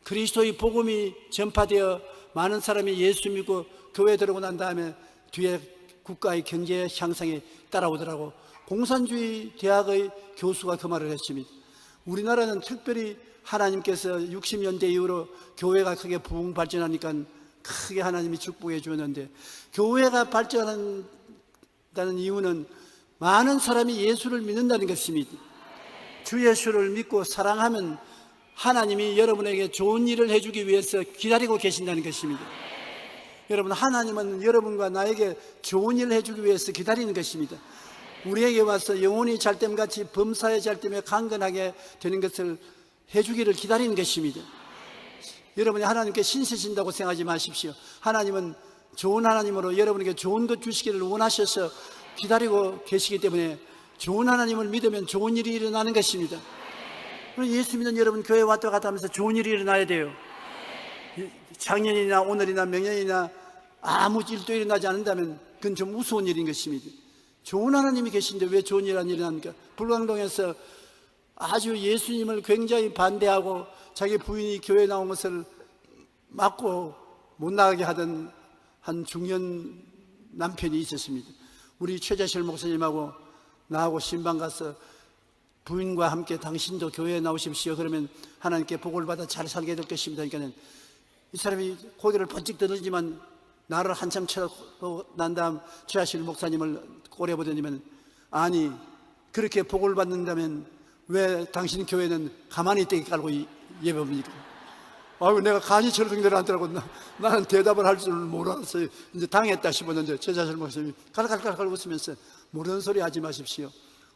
그리스도의 복음이 전파되어 많은 사람이 예수 믿고 교회에 들어오고 난 다음에 뒤에 국가의 경제 향상이 따라오더라고. 공산주의 대학의 교수가 그 말을 했습니다. 우리나라는 특별히 하나님께서 60년대 이후로 교회가 크게 부흥 발전하니까 크게 하나님이 축복해 주었는데, 교회가 발전한다는 이유는 많은 사람이 예수를 믿는다는 것입니다. 주 예수를 믿고 사랑하면 하나님이 여러분에게 좋은 일을 해주기 위해서 기다리고 계신다는 것입니다. 여러분, 하나님은 여러분과 나에게 좋은 일을 해주기 위해서 기다리는 것입니다. 우리에게 와서 영혼이 잘됨같이 범사의 잘됨에 강건하게 되는 것을 해주기를 기다리는 것입니다. 여러분이 하나님께 신세진다고 생각하지 마십시오. 하나님은 좋은 하나님으로 여러분에게 좋은 것 주시기를 원하셔서 기다리고 계시기 때문에 좋은 하나님을 믿으면 좋은 일이 일어나는 것입니다. 예수 믿는 여러분, 교회 왔다 갔다 하면서 좋은 일이 일어나야 돼요. 작년이나 오늘이나 명년이나 아무 일도 일어나지 않는다면 그건 좀 우스운 일인 것입니다. 좋은 하나님이 계신데 왜 좋은 일이 안 일어납니까? 불광동에서 아주 예수님을 굉장히 반대하고 자기 부인이 교회에 나온 것을 막고 못 나가게 하던 한 중년 남편이 있었습니다. 우리 최자실 목사님하고 나하고 신방 가서 부인과 함께 당신도 교회에 나오십시오. 그러면 하나님께 복을 받아 잘 살게 될 것입니다. 그러니까 이 사람이 고개를 번쩍 들지만 나를 한참 쳐다보고 난 다음 최하실 목사님을 꼬려보더니면, 아니, 그렇게 복을 받는다면 왜 당신 교회는 가만히 떼기 깔고 예배합니까? 아유, 내가 간이 저런 대로 하더라고. 나는 대답을 할 줄 몰라서 이제 당했다 싶었는데 최자실 목사님이 깔깔깔깔 웃으면서, 모르는 소리 하지 마십시오.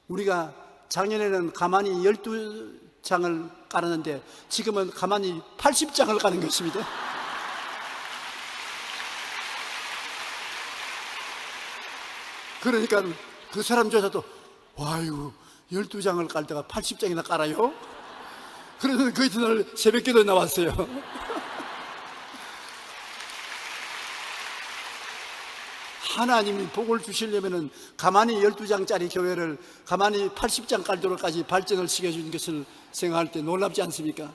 우리가 작년에는 가만히 12장을 깔았는데 지금은 가만히 80장을 까는 것입니다. 그러니까 그 사람조차도, 와유, 12장을 깔다가 80장이나 깔아요? 그래서 그 이튿날 새벽기도 나왔어요. 하나님이 복을 주시려면 가만히 12장짜리 교회를 가만히 80장 깔도록까지 발전을 시켜주는 것을 생각할 때 놀랍지 않습니까?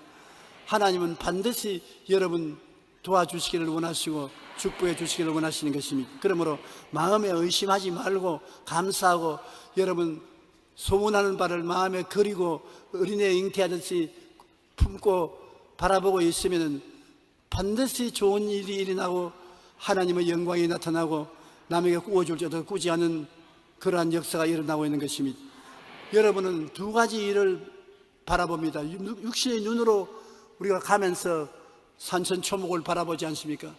하나님은 반드시 여러분 도와주시기를 원하시고 축복해 주시기를 원하시는 것입니다. 그러므로 마음에 의심하지 말고 감사하고, 여러분 소문하는 바를 마음에 그리고 어린애 잉태하듯이 품고 바라보고 있으면 반드시 좋은 일이 일어나고 하나님의 영광이 나타나고 남에게 꾸어줄 때도 꾸지 않은 그러한 역사가 일어나고 있는 것입니다. 여러분은 두 가지 일을 바라봅니다. 육신의 눈으로 우리가 가면서 산천초목을 바라보지 않습니까?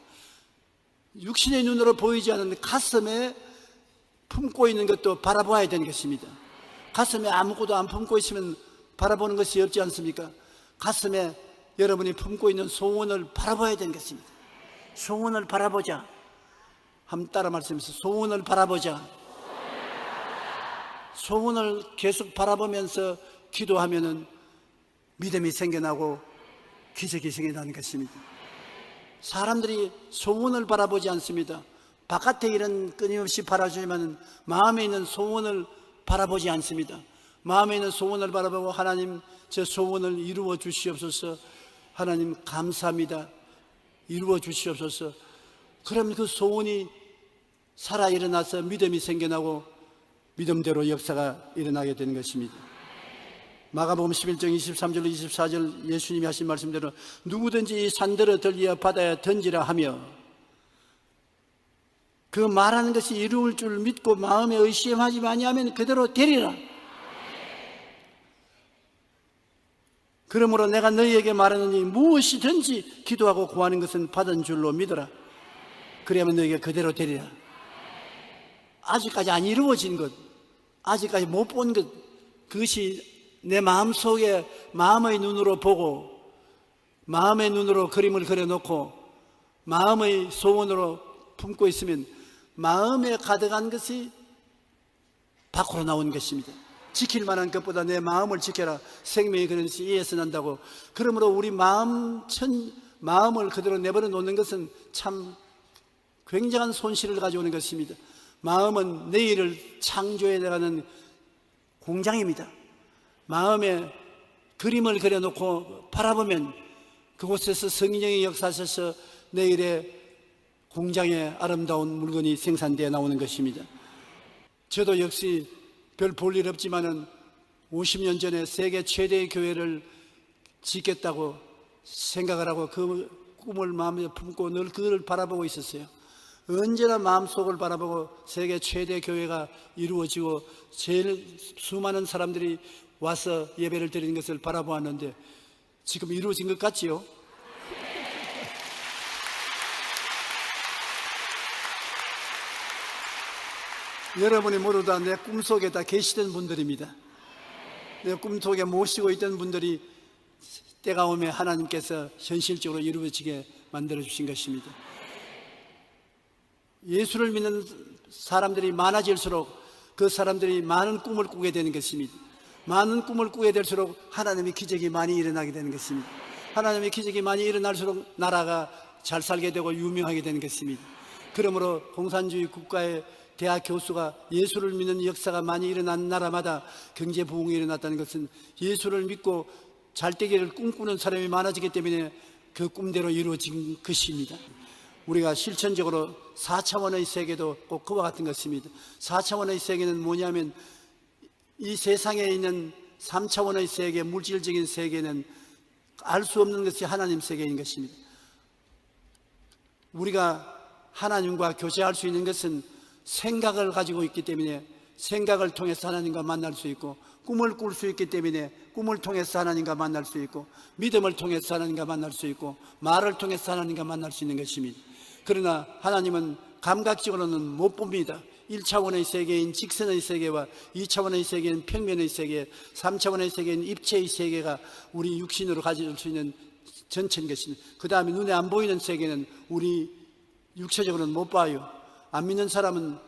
육신의 눈으로 보이지 않는 가슴에 품고 있는 것도 바라봐야 되는 것입니다. 가슴에 아무것도 안 품고 있으면 바라보는 것이 없지 않습니까? 가슴에 여러분이 품고 있는 소원을 바라봐야 되는 것입니다. 소원을 바라보자. 한번 따라 말씀해서, 소원을 바라보자. 소원을 계속 바라보면서 기도하면은 믿음이 생겨나고 기적이 생겨나는 것입니다. 사람들이 소원을 바라보지 않습니다. 바깥의 일은 끊임없이 바라주지만 마음에 있는 소원을 바라보지 않습니다. 마음에 있는 소원을 바라보고, 하나님, 제 소원을 이루어 주시옵소서. 하나님 감사합니다. 이루어 주시옵소서. 그러면 그 소원이 살아 일어나서 믿음이 생겨나고 믿음대로 역사가 일어나게 되는 것입니다. 마가복음 11장 23절 24절 예수님이 하신 말씀대로 누구든지 이 산들을 들려 바다에 던지라 하며, 그 말하는 것이 이루어질 줄 믿고 마음에 의심하지 아니하면 그대로 되리라. 그러므로 내가 너희에게 말하노니 무엇이든지 기도하고 구하는 것은 받은 줄로 믿어라. 그래야만 너희에게 그대로 되리라. 아직까지 안 이루어진 것, 아직까지 못 본 것, 그것이 내 마음속에 마음의 눈으로 보고 마음의 눈으로 그림을 그려놓고 마음의 소원으로 품고 있으면 마음에 가득한 것이 밖으로 나온 것입니다. 지킬 만한 것보다 내 마음을 지켜라. 생명이 그런 것이 이에서 난다고. 그러므로 우리 마음을 그대로 내버려 놓는 것은 참 굉장한 손실을 가져오는 것입니다. 마음은 내일을 창조해 나가는 공장입니다. 마음에 그림을 그려놓고 바라보면 그곳에서 성령의 역사하셔서 내일의 공장에 아름다운 물건이 생산되어 나오는 것입니다. 저도 역시 별 볼 일 없지만은 50년 전에 세계 최대의 교회를 짓겠다고 생각을 하고 그 꿈을 마음에 품고 늘 그걸 바라보고 있었어요. 언제나 마음속을 바라보고 세계 최대 교회가 이루어지고 제일 수많은 사람들이 와서 예배를 드리는 것을 바라보았는데 지금 이루어진 것 같지요? 여러분이 모두 다 내 꿈속에 다 계시던 분들입니다. 내 꿈속에 모시고 있던 분들이 때가 오면 하나님께서 현실적으로 이루어지게 만들어 주신 것입니다. 예수를 믿는 사람들이 많아질수록 그 사람들이 많은 꿈을 꾸게 되는 것입니다. 많은 꿈을 꾸게 될수록 하나님의 기적이 많이 일어나게 되는 것입니다. 하나님의 기적이 많이 일어날수록 나라가 잘 살게 되고 유명하게 되는 것입니다. 그러므로 공산주의 국가의 대학 교수가 예수를 믿는 역사가 많이 일어난 나라마다 경제 부흥이 일어났다는 것은 예수를 믿고 잘되기를 꿈꾸는 사람이 많아지기 때문에 그 꿈대로 이루어진 것입니다. 우리가 실천적으로 4차원의 세계도 꼭 그와 같은 것입니다. 4차원의 세계는 뭐냐면 이 세상에 있는 3차원의 세계, 물질적인 세계는 알 수 없는 것이 하나님 세계인 것입니다. 우리가 하나님과 교제할 수 있는 것은 생각을 가지고 있기 때문에 생각을 통해서 하나님과 만날 수 있고, 꿈을 꿀 수 있기 때문에 꿈을 통해서 하나님과 만날 수 있고, 믿음을 통해서 하나님과 만날 수 있고, 말을 통해서 하나님과 만날 수 있는 것입니다. 그러나 하나님은 감각적으로는 못 봅니다. 1차원의 세계인 직선의 세계와 2차원의 세계인 평면의 세계, 3차원의 세계인 입체의 세계가 우리 육신으로 가질 수 있는 전체인 것입니다. 그 다음에 눈에 안 보이는 세계는 우리 육체적으로는 못 봐요. 안 믿는 사람은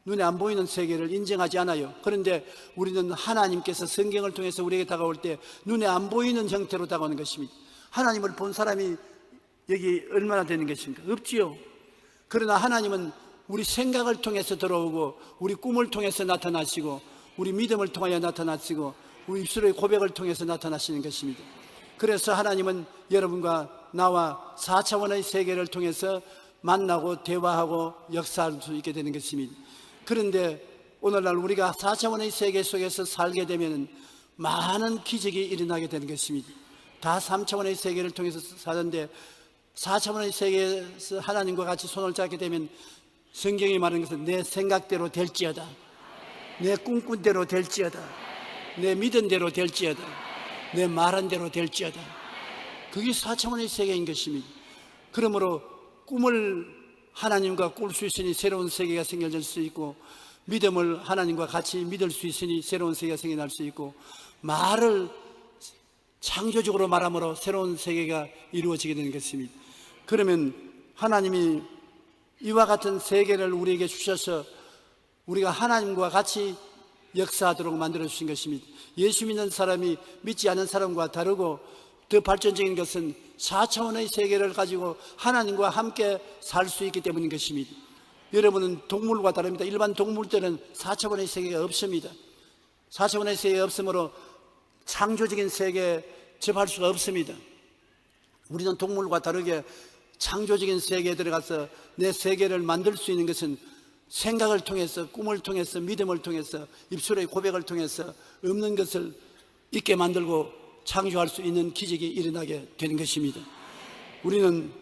눈에 안 보이는 세계를 인정하지 않아요. 그런데 우리는 하나님께서 성경을 통해서 우리에게 다가올 때 눈에 안 보이는 형태로 다가오는 것입니다. 하나님을 본 사람이 여기 얼마나 되는 것입니까? 없지요. 그러나 하나님은 우리 생각을 통해서 들어오고, 우리 꿈을 통해서 나타나시고, 우리 믿음을 통하여 나타나시고, 우리 입술의 고백을 통해서 나타나시는 것입니다. 그래서 하나님은 여러분과 나와 4차원의 세계를 통해서 만나고 대화하고 역사할 수 있게 되는 것입니다. 그런데 오늘날 우리가 4차원의 세계 속에서 살게 되면 많은 기적이 일어나게 되는 것입니다. 다 3차원의 세계를 통해서 사는데 4차원의 세계에서 하나님과 같이 손을 잡게 되면 성경이 말하는 것은 내 생각대로 될지어다, 내 꿈꾼대로 될지어다, 내 믿은 대로 될지어다, 내 말한 대로 될지어다. 그게 4차원의 세계인 것입니다. 그러므로 꿈을 하나님과 꿀 수 있으니 새로운 세계가 생겨날 수 있고, 믿음을 하나님과 같이 믿을 수 있으니 새로운 세계가 생겨날 수 있고, 말을 창조적으로 말함으로 새로운 세계가 이루어지게 되는 것입니다. 그러면 하나님이 이와 같은 세계를 우리에게 주셔서 우리가 하나님과 같이 역사하도록 만들어 주신 것입니다. 예수 믿는 사람이 믿지 않은 사람과 다르고, 더 발전적인 것은 4차원의 세계를 가지고 하나님과 함께 살 수 있기 때문인 것입니다. 여러분은 동물과 다릅니다. 일반 동물들은 4차원의 세계가 없습니다. 4차원의 세계가 없으므로 창조적인 세계에 접할 수가 없습니다. 우리는 동물과 다르게 창조적인 세계에 들어가서 내 세계를 만들 수 있는 것은 생각을 통해서, 꿈을 통해서, 믿음을 통해서, 입술의 고백을 통해서 없는 것을 있게 만들고 창조할 수 있는 기적이 일어나게 되는 것입니다. 우리는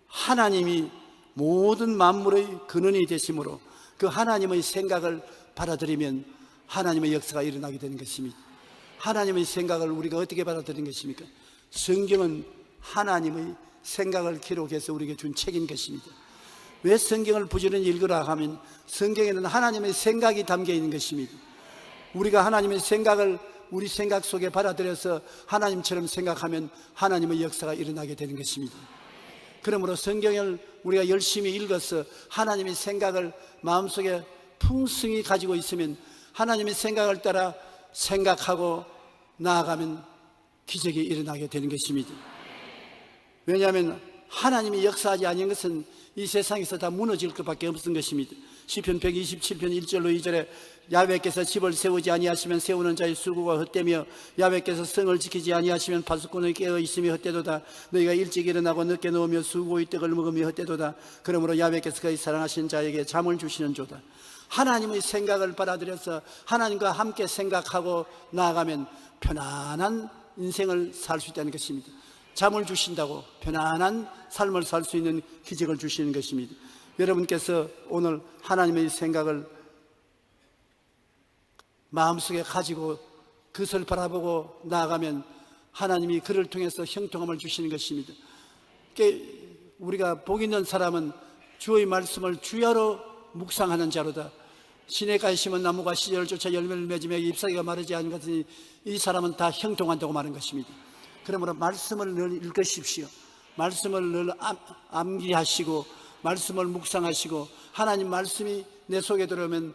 하나님이 모든 만물의 근원이 되심으로 그 하나님의 생각을 받아들이면 하나님의 역사가 일어나게 되는 것입니다. 하나님의 생각을 우리가 어떻게 받아들이는 것입니까? 성경은 하나님의 생각을 기록해서 우리에게 준 책인 것입니다. 왜 성경을 부지런히 읽으라 하면 성경에는 하나님의 생각이 담겨 있는 것입니다. 우리가 하나님의 생각을 우리 생각 속에 받아들여서 하나님처럼 생각하면 하나님의 역사가 일어나게 되는 것입니다. 그러므로 성경을 우리가 열심히 읽어서 하나님의 생각을 마음속에 풍성히 가지고 있으면 하나님의 생각을 따라 생각하고 나아가면 기적이 일어나게 되는 것입니다. 왜냐하면 하나님이 역사하지 않은 것은 이 세상에서 다 무너질 것밖에 없는 것입니다. 시편 127편 1절로 2절에 야훼께서 집을 세우지 아니하시면 세우는 자의 수고가 헛되며 야훼께서 성을 지키지 아니하시면 파수꾼의 깨어 있음이 헛되도다. 너희가 일찍 일어나고 늦게 누우며 수고의 떡을 먹으며 헛되도다. 그러므로 야훼께서 그의 사랑하신 자에게 잠을 주시는 조다. 하나님의 생각을 받아들여서 하나님과 함께 생각하고 나아가면 편안한 인생을 살 수 있다는 것입니다. 잠을 주신다고 편안한 삶을 살 수 있는 기적을 주시는 것입니다. 여러분께서 오늘 하나님의 생각을 마음속에 가지고 그것을 바라보고 나아가면 하나님이 그를 통해서 형통함을 주시는 것입니다. 우리가 복 있는 사람은 주의 말씀을 주야로 묵상하는 자로다. 시냇가에 심은 나무가 시절을 쫓아 열매를 맺으며 잎사귀가 마르지 않은 것이니 이 사람은 다 형통한다고 말한 것입니다. 그러므로 말씀을 늘 읽으십시오. 말씀을 늘 암기하시고 말씀을 묵상하시고 하나님 말씀이 내 속에 들어오면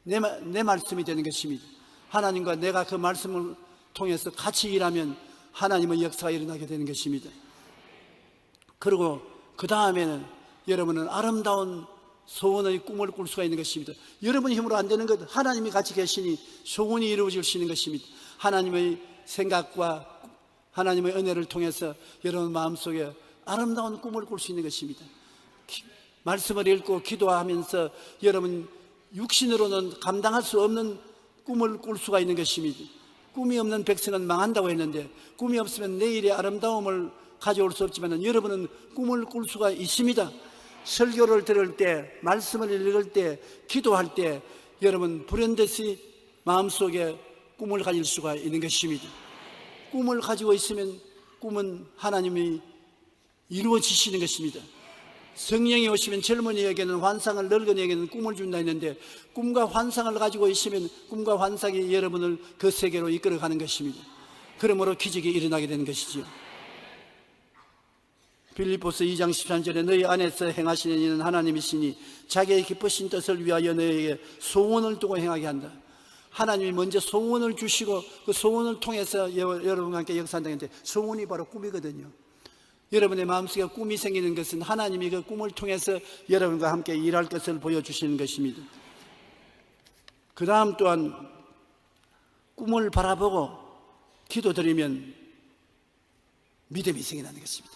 내 말씀이 되는 것입니다. 하나님과 내가 그 말씀을 통해서 같이 일하면 하나님의 역사가 일어나게 되는 것입니다. 그리고 그 다음에는 여러분은 아름다운 소원의 꿈을 꿀 수가 있는 것입니다. 여러분의 힘으로 안 되는 것, 하나님이 같이 계시니 소원이 이루어질 수 있는 것입니다. 하나님의 생각과 하나님의 은혜를 통해서 여러분 마음속에 아름다운 꿈을 꿀 수 있는 것입니다. 말씀을 읽고 기도하면서 여러분 육신으로는 감당할 수 없는 꿈을 꿀 수가 있는 것입니다. 꿈이 없는 백성은 망한다고 했는데 꿈이 없으면 내일의 아름다움을 가져올 수 없지만 여러분은 꿈을 꿀 수가 있습니다. 설교를 들을 때, 말씀을 읽을 때, 기도할 때 여러분 불현듯이 마음속에 꿈을 가질 수가 있는 것입니다. 꿈을 가지고 있으면 꿈은 하나님이 이루어지시는 것입니다. 성령이 오시면 젊은이에게는 환상을, 늙은이에게는 꿈을 준다 했는데 꿈과 환상을 가지고 있으면 꿈과 환상이 여러분을 그 세계로 이끌어가는 것입니다. 그러므로 기적이 일어나게 되는 것이지요. 빌립보서 2장 13절에 너희 안에서 행하시는 이는 하나님이시니 자기의 기쁘신 뜻을 위하여 너희에게 소원을 두고 행하게 한다. 하나님이 먼저 소원을 주시고 그 소원을 통해서 여러분과 함께 역사한다는데 소원이 바로 꿈이거든요. 여러분의 마음속에 꿈이 생기는 것은 하나님이 그 꿈을 통해서 여러분과 함께 일할 것을 보여주시는 것입니다. 그 다음 또한 꿈을 바라보고 기도드리면 믿음이 생겨나는 것입니다.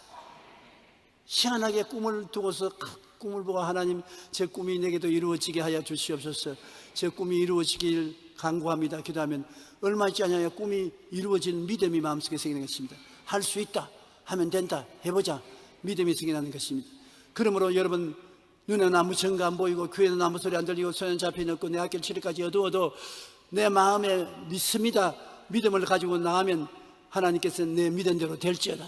희한하게 꿈을 두고서 꿈을 보고 하나님 제 꿈이 내게도 이루어지게 하여 주시옵소서, 제 꿈이 이루어지길 간구합니다 기도하면 얼마 있지 않아요 꿈이 이루어진 믿음이 마음속에 생기는 것입니다. 할 수 있다, 하면 된다, 해보자, 믿음이 생겨나는 것입니다. 그러므로 여러분 눈에는 아무 증거 안 보이고 귀에는 아무 소리 안 들리고 손에는 잡히는 없고 내 앞길 치리까지 어두워도 내 마음에 믿습니다, 믿음을 가지고 나가면 하나님께서는 내 믿은 대로 될지어다.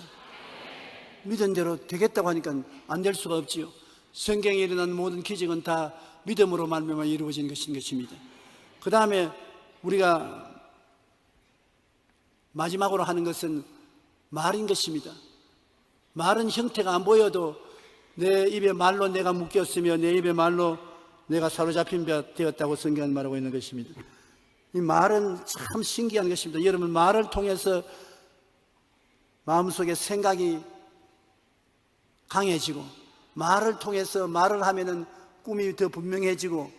믿은 대로 되겠다고 하니까 안 될 수가 없지요. 성경에 일어난 모든 기적은 다 믿음으로 말미암아 이루어진 것입니다. 그 다음에 우리가 마지막으로 하는 것은 말인 것입니다. 말은 형태가 안 보여도 내 입에 말로 내가 묶였으며 내 입에 말로 내가 사로잡힌 바 되었다고 성경은 말하고 있는 것입니다. 이 말은 참 신기한 것입니다. 여러분 말을 통해서 마음속에 생각이 강해지고 말을 통해서 말을 하면은 꿈이 더 분명해지고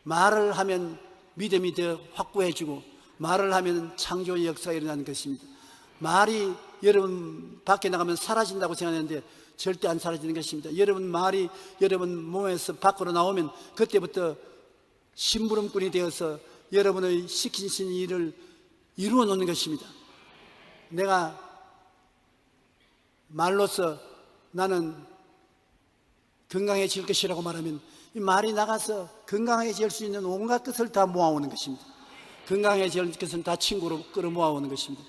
말을 하면 믿음이 더 확고해지고 말을 하면 창조의 역사가 일어나는 것입니다. 말이 여러분 밖에 나가면 사라진다고 생각하는데 절대 안 사라지는 것입니다. 여러분 말이 여러분 몸에서 밖으로 나오면 그때부터 심부름꾼이 되어서 여러분의 시키신 일을 이루어 놓는 것입니다. 내가 말로서 나는 건강해질 것이라고 말하면 이 말이 나가서 건강해질 수 있는 온갖 것을 다 모아오는 것입니다. 건강해질 것은 다 친구로 끌어 모아오는 것입니다.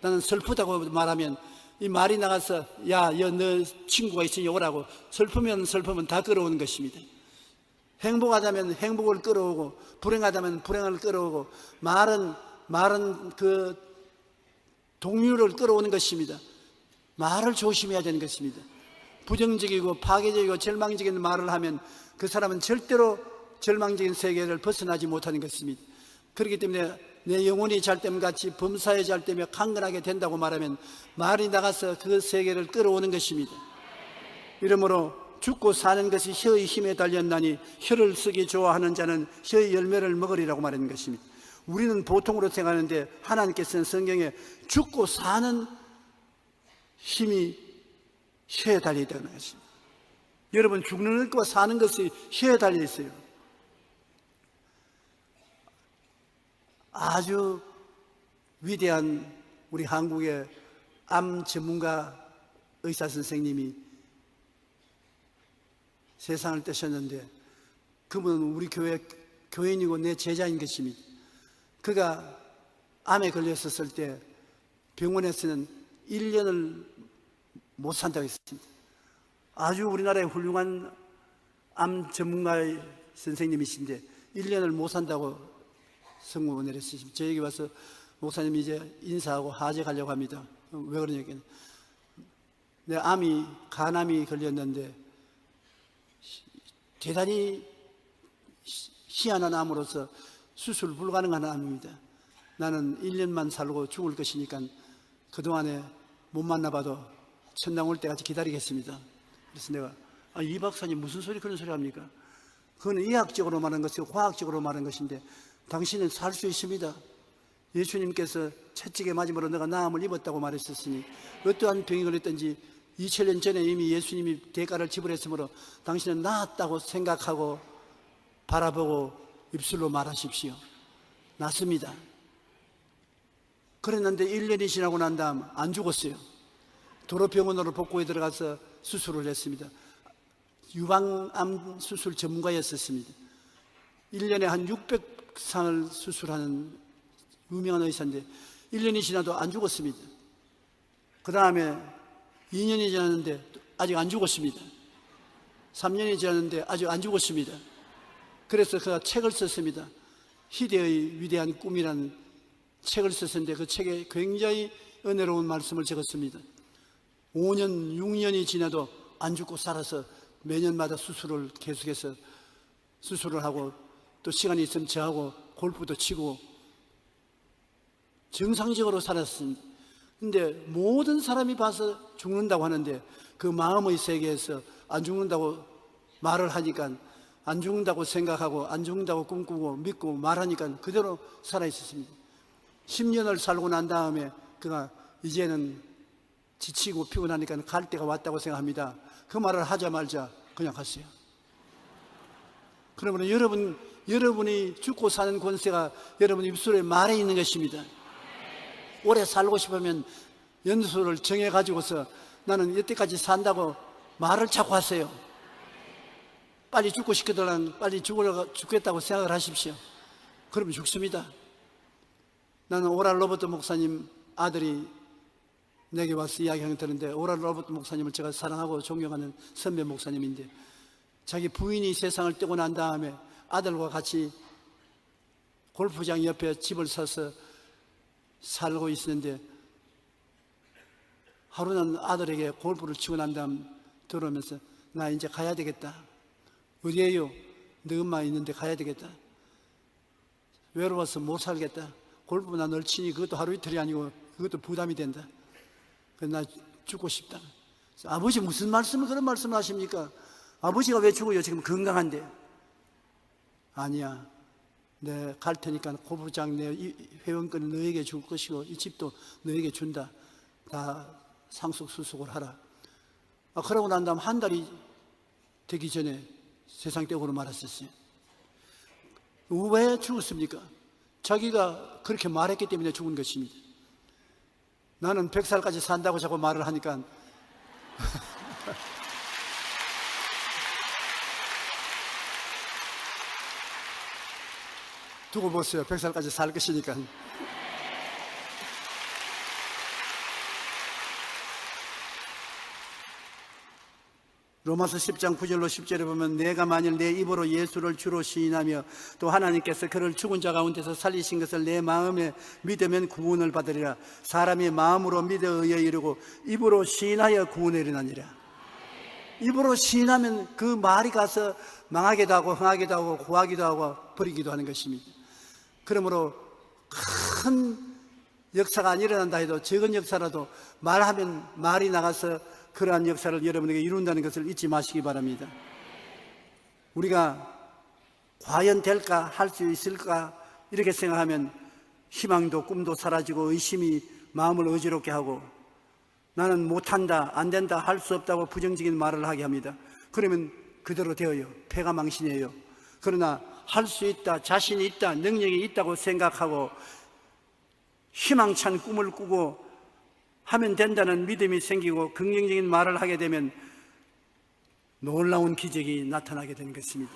나는 슬프다고 말하면 이 말이 나가서 야, 너 친구가 있으니 오라고 슬프면 다 끌어오는 것입니다. 행복하다면 행복을 끌어오고 불행하다면 불행을 끌어오고 말은 말은 그 동료를 끌어오는 것입니다. 말을 조심해야 되는 것입니다. 부정적이고 파괴적이고 절망적인 말을 하면 그 사람은 절대로 절망적인 세계를 벗어나지 못하는 것입니다. 그렇기 때문에 내 영혼이 잘됨 같이 범사에 잘되며 강건하게 된다고 말하면 말이 나가서 그 세계를 끌어오는 것입니다. 이러므로 죽고 사는 것이 혀의 힘에 달렸나니 혀를 쓰기 좋아하는 자는 혀의 열매를 먹으리라고 말하는 것입니다. 우리는 보통으로 생각하는데 하나님께서는 성경에 죽고 사는 힘이 혀에 달려 있다는 것입니다. 여러분, 죽는 것과 사는 것이 혀에 달려 있어요. 아주 위대한 우리 한국의 암 전문가 의사 선생님이 세상을 떠셨는데 그분은 우리 교회 교인이고 내 제자인 것입니다. 그가 암에 걸렸었을 때 병원에서는 1년을 못 산다고 했습니다. 아주 우리나라의 훌륭한 암 전문가의 선생님이신데 1년을 못 산다고 성공을 내렸습니다. 저에게 와서 목사님 이제 인사하고 하제 가려고 합니다. 왜 그러냐니까 내 간암이 걸렸는데 대단히 희한한 암으로서 수술 불가능한 암입니다. 나는 1년만 살고 죽을 것이니까 그동안에 못 만나봐도 천당 올 때까지 기다리겠습니다. 그래서 내가 이 박사님 무슨 소리 그런 소리 합니까? 그건 의학적으로 말하는 것이고 과학적으로 말하는 것인데 당신은 살 수 있습니다. 예수님께서 채찍에 맞음으로 너가 나음을 입었다고 말했었으니 어떠한 병이 걸렸든지 2000년 전에 이미 예수님이 대가를 지불했으므로 당신은 나았다고 생각하고 바라보고 입술로 말하십시오. 낫습니다. 그랬는데 1년이 지나고 난 다음 안 죽었어요. 도로병원으로 복구에 들어가서 수술을 했습니다. 유방암 수술 전문가였었습니다. 1년에 한 600상을 수술하는 유명한 의사인데 1년이 지나도 안 죽었습니다. 그 다음에 2년이 지났는데 아직 안 죽었습니다. 3년이 지났는데 아직 안 죽었습니다. 그래서 그가 책을 썼습니다. 희대의 위대한 꿈이라는 책을 썼는데 그 책에 굉장히 은혜로운 말씀을 적었습니다. 5년, 6년이 지나도 안 죽고 살아서 매년마다 수술을 계속해서 수술을 하고 또 시간이 있으면 저하고 골프도 치고 정상적으로 살았습니다. 근데 모든 사람이 봐서 죽는다고 하는데 그 마음의 세계에서 안 죽는다고 말을 하니까 안 죽는다고 생각하고 안 죽는다고 꿈꾸고 믿고 말하니까 그대로 살아있었습니다. 10년을 살고 난 다음에 그가 이제는 지치고 피곤하니까 갈 때가 왔다고 생각합니다. 그 말을 하자 말자 그냥 갔어요. 그러면 여러분이 죽고 사는 권세가 여러분 입술에 말에 있는 것입니다. 오래 살고 싶으면 연수를 정해가지고서 나는 이때까지 산다고 말을 자꾸 하세요. 빨리 죽고 싶거든 빨리 죽겠다고 생각을 하십시오. 그러면 죽습니다. 나는 오랄 로버트 목사님 아들이 내게 와서 이야기하는 거 들었는데 오랄 로버트 목사님을 제가 사랑하고 존경하는 선배 목사님인데 자기 부인이 세상을 떼고 난 다음에 아들과 같이 골프장 옆에 집을 사서 살고 있었는데 하루는 아들에게 골프를 치고 난 다음 들어오면서 나 이제 가야 되겠다. 어디에요? 너 엄마 있는데 가야 되겠다. 외로워서 못 살겠다. 골프 나 널 치니 그것도 하루 이틀이 아니고 그것도 부담이 된다. 그래서 나 죽고 싶다. 아버지 무슨 말씀을 그런 말씀을 하십니까? 아버지가 왜 죽어요? 지금 건강한데. 아니야. 내 갈 테니까 골프장 내 회원권은 너에게 줄 것이고 이 집도 너에게 준다. 다 상속수속을 하라. 그러고 난 다음 한 달이 되기 전에 세상 떼고로 말았었어요. 왜 죽었습니까? 자기가 그렇게 말했기 때문에 죽은 것입니다. 나는 100살까지 산다고 자꾸 말을 하니까 두고 보세요. 100살까지 살 것이니까. 로마서 10장 9절로 10절에 보면 내가 만일 내 입으로 예수를 주로 시인하며 또 하나님께서 그를 죽은 자 가운데서 살리신 것을 내 마음에 믿으면 구원을 받으리라. 사람이 마음으로 믿어 의에 이르고 입으로 시인하여 구원에 이르나니라. 입으로 시인하면 그 말이 가서 망하기도 하고 흥하기도 하고 고하기도 하고 버리기도 하는 것입니다. 그러므로 큰 역사가 안 일어난다 해도 적은 역사라도 말하면 말이 나가서 그러한 역사를 여러분에게 이룬다는 것을 잊지 마시기 바랍니다. 우리가 과연 될까, 할 수 있을까 이렇게 생각하면 희망도 꿈도 사라지고 의심이 마음을 어지럽게 하고 나는 못한다, 안 된다, 할 수 없다고 부정적인 말을 하게 합니다. 그러면 그대로 되어요. 패가 망신해요. 그러나 할 수 있다, 자신이 있다, 능력이 있다고 생각하고 희망찬 꿈을 꾸고 하면 된다는 믿음이 생기고 긍정적인 말을 하게 되면 놀라운 기적이 나타나게 되는 것입니다.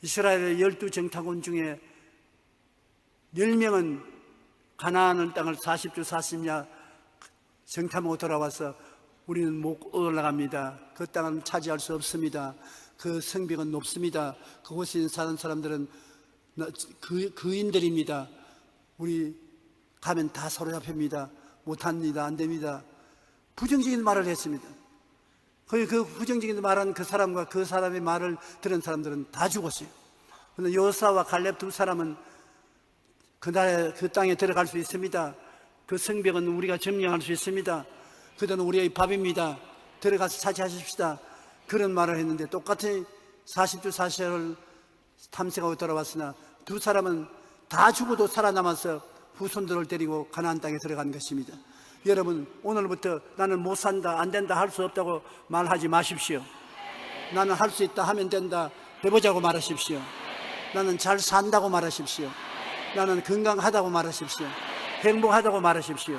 이스라엘의 12정탐꾼 중에 10명은 가나안 땅을 40주 40야 정탐하고 돌아와서 우리는 못 올라갑니다. 그 땅은 차지할 수 없습니다. 그 성벽은 높습니다. 그곳에 사는 사람들은 그인들입니다. 우리 가면 다 사로잡힙니다. 못합니다. 안 됩니다. 부정적인 말을 했습니다. 그 부정적인 말한 그 사람과 그 사람의 말을 들은 사람들은 다 죽었어요. 그런데 여호수아와 갈렙 두 사람은 그날에 그 땅에 들어갈 수 있습니다. 그 성벽은 우리가 점령할 수 있습니다. 그들은 우리의 밥입니다. 들어가서 차지하십시다. 그런 말을 했는데 똑같이 40주 40일을 탐색하고 돌아왔으나 두 사람은 다 죽어도 살아남아서 후손들을 데리고 가나안 땅에 들어간 것입니다. 여러분, 오늘부터 나는 못 산다, 안 된다, 할 수 없다고 말하지 마십시오. 나는 할 수 있다, 하면 된다, 해보자고 말하십시오. 나는 잘 산다고 말하십시오. 나는 건강하다고 말하십시오. 행복하다고 말하십시오.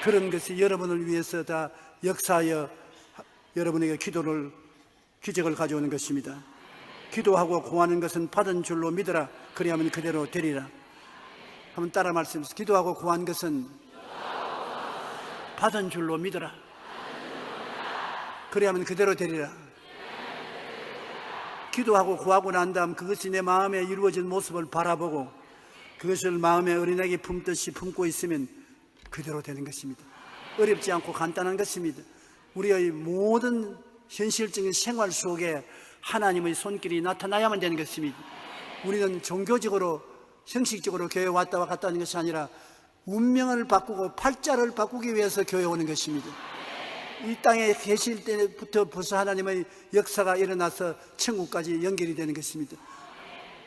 그런 것이 여러분을 위해서 다 역사하여 여러분에게 기적을 가져오는 것입니다. 기도하고 구하는 것은 받은 줄로 믿으라. 그리하면 그대로 되리라. 한번 따라 말씀하세요. 기도하고 구한 것은 받은 줄로 믿어라. 그래야만 그대로 되리라. 기도하고 구하고 난 다음 그것이 내 마음에 이루어진 모습을 바라보고 그것을 마음에 어린아기 품듯이 품고 있으면 그대로 되는 것입니다. 어렵지 않고 간단한 것입니다. 우리의 모든 현실적인 생활 속에 하나님의 손길이 나타나야만 되는 것입니다. 우리는 종교적으로 형식적으로 교회에 왔다 갔다 하는 것이 아니라 운명을 바꾸고 팔자를 바꾸기 위해서 교회에 오는 것입니다. 이 땅에 계실 때부터 벌써 하나님의 역사가 일어나서 천국까지 연결이 되는 것입니다.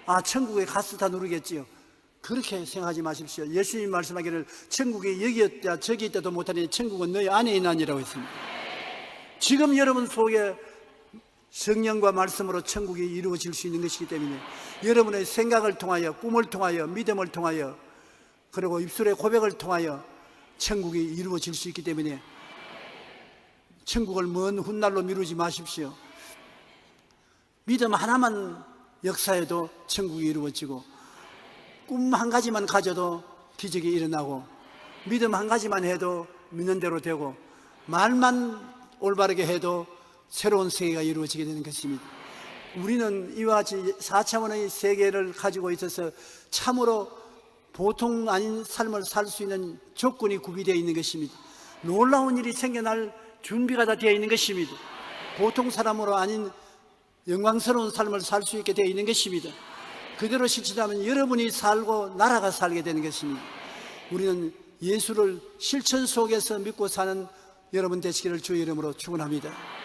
아, 천국에 가서 다 누르겠지요. 그렇게 생각하지 마십시오. 예수님이 말씀하기를 천국이 여기 있다 저기 있다도 못하니 천국은 너희 안에 있나니라고 했습니다. 지금 여러분 속에 성령과 말씀으로 천국이 이루어질 수 있는 것이기 때문에 여러분의 생각을 통하여, 꿈을 통하여, 믿음을 통하여, 그리고 입술의 고백을 통하여 천국이 이루어질 수 있기 때문에 천국을 먼 훗날로 미루지 마십시오. 믿음 하나만 역사해도 천국이 이루어지고, 꿈 한 가지만 가져도 기적이 일어나고, 믿음 한 가지만 해도 믿는 대로 되고, 말만 올바르게 해도 새로운 세계가 이루어지게 되는 것입니다. 우리는 이와 같이 4차원의 세계를 가지고 있어서 참으로 보통 아닌 삶을 살 수 있는 조건이 구비되어 있는 것입니다. 놀라운 일이 생겨날 준비가 다 되어 있는 것입니다. 보통 사람으로 아닌 영광스러운 삶을 살 수 있게 되어 있는 것입니다. 그대로 실천하면 여러분이 살고 나라가 살게 되는 것입니다. 우리는 예수를 실천 속에서 믿고 사는 여러분 되시기를 주의 이름으로 축원합니다.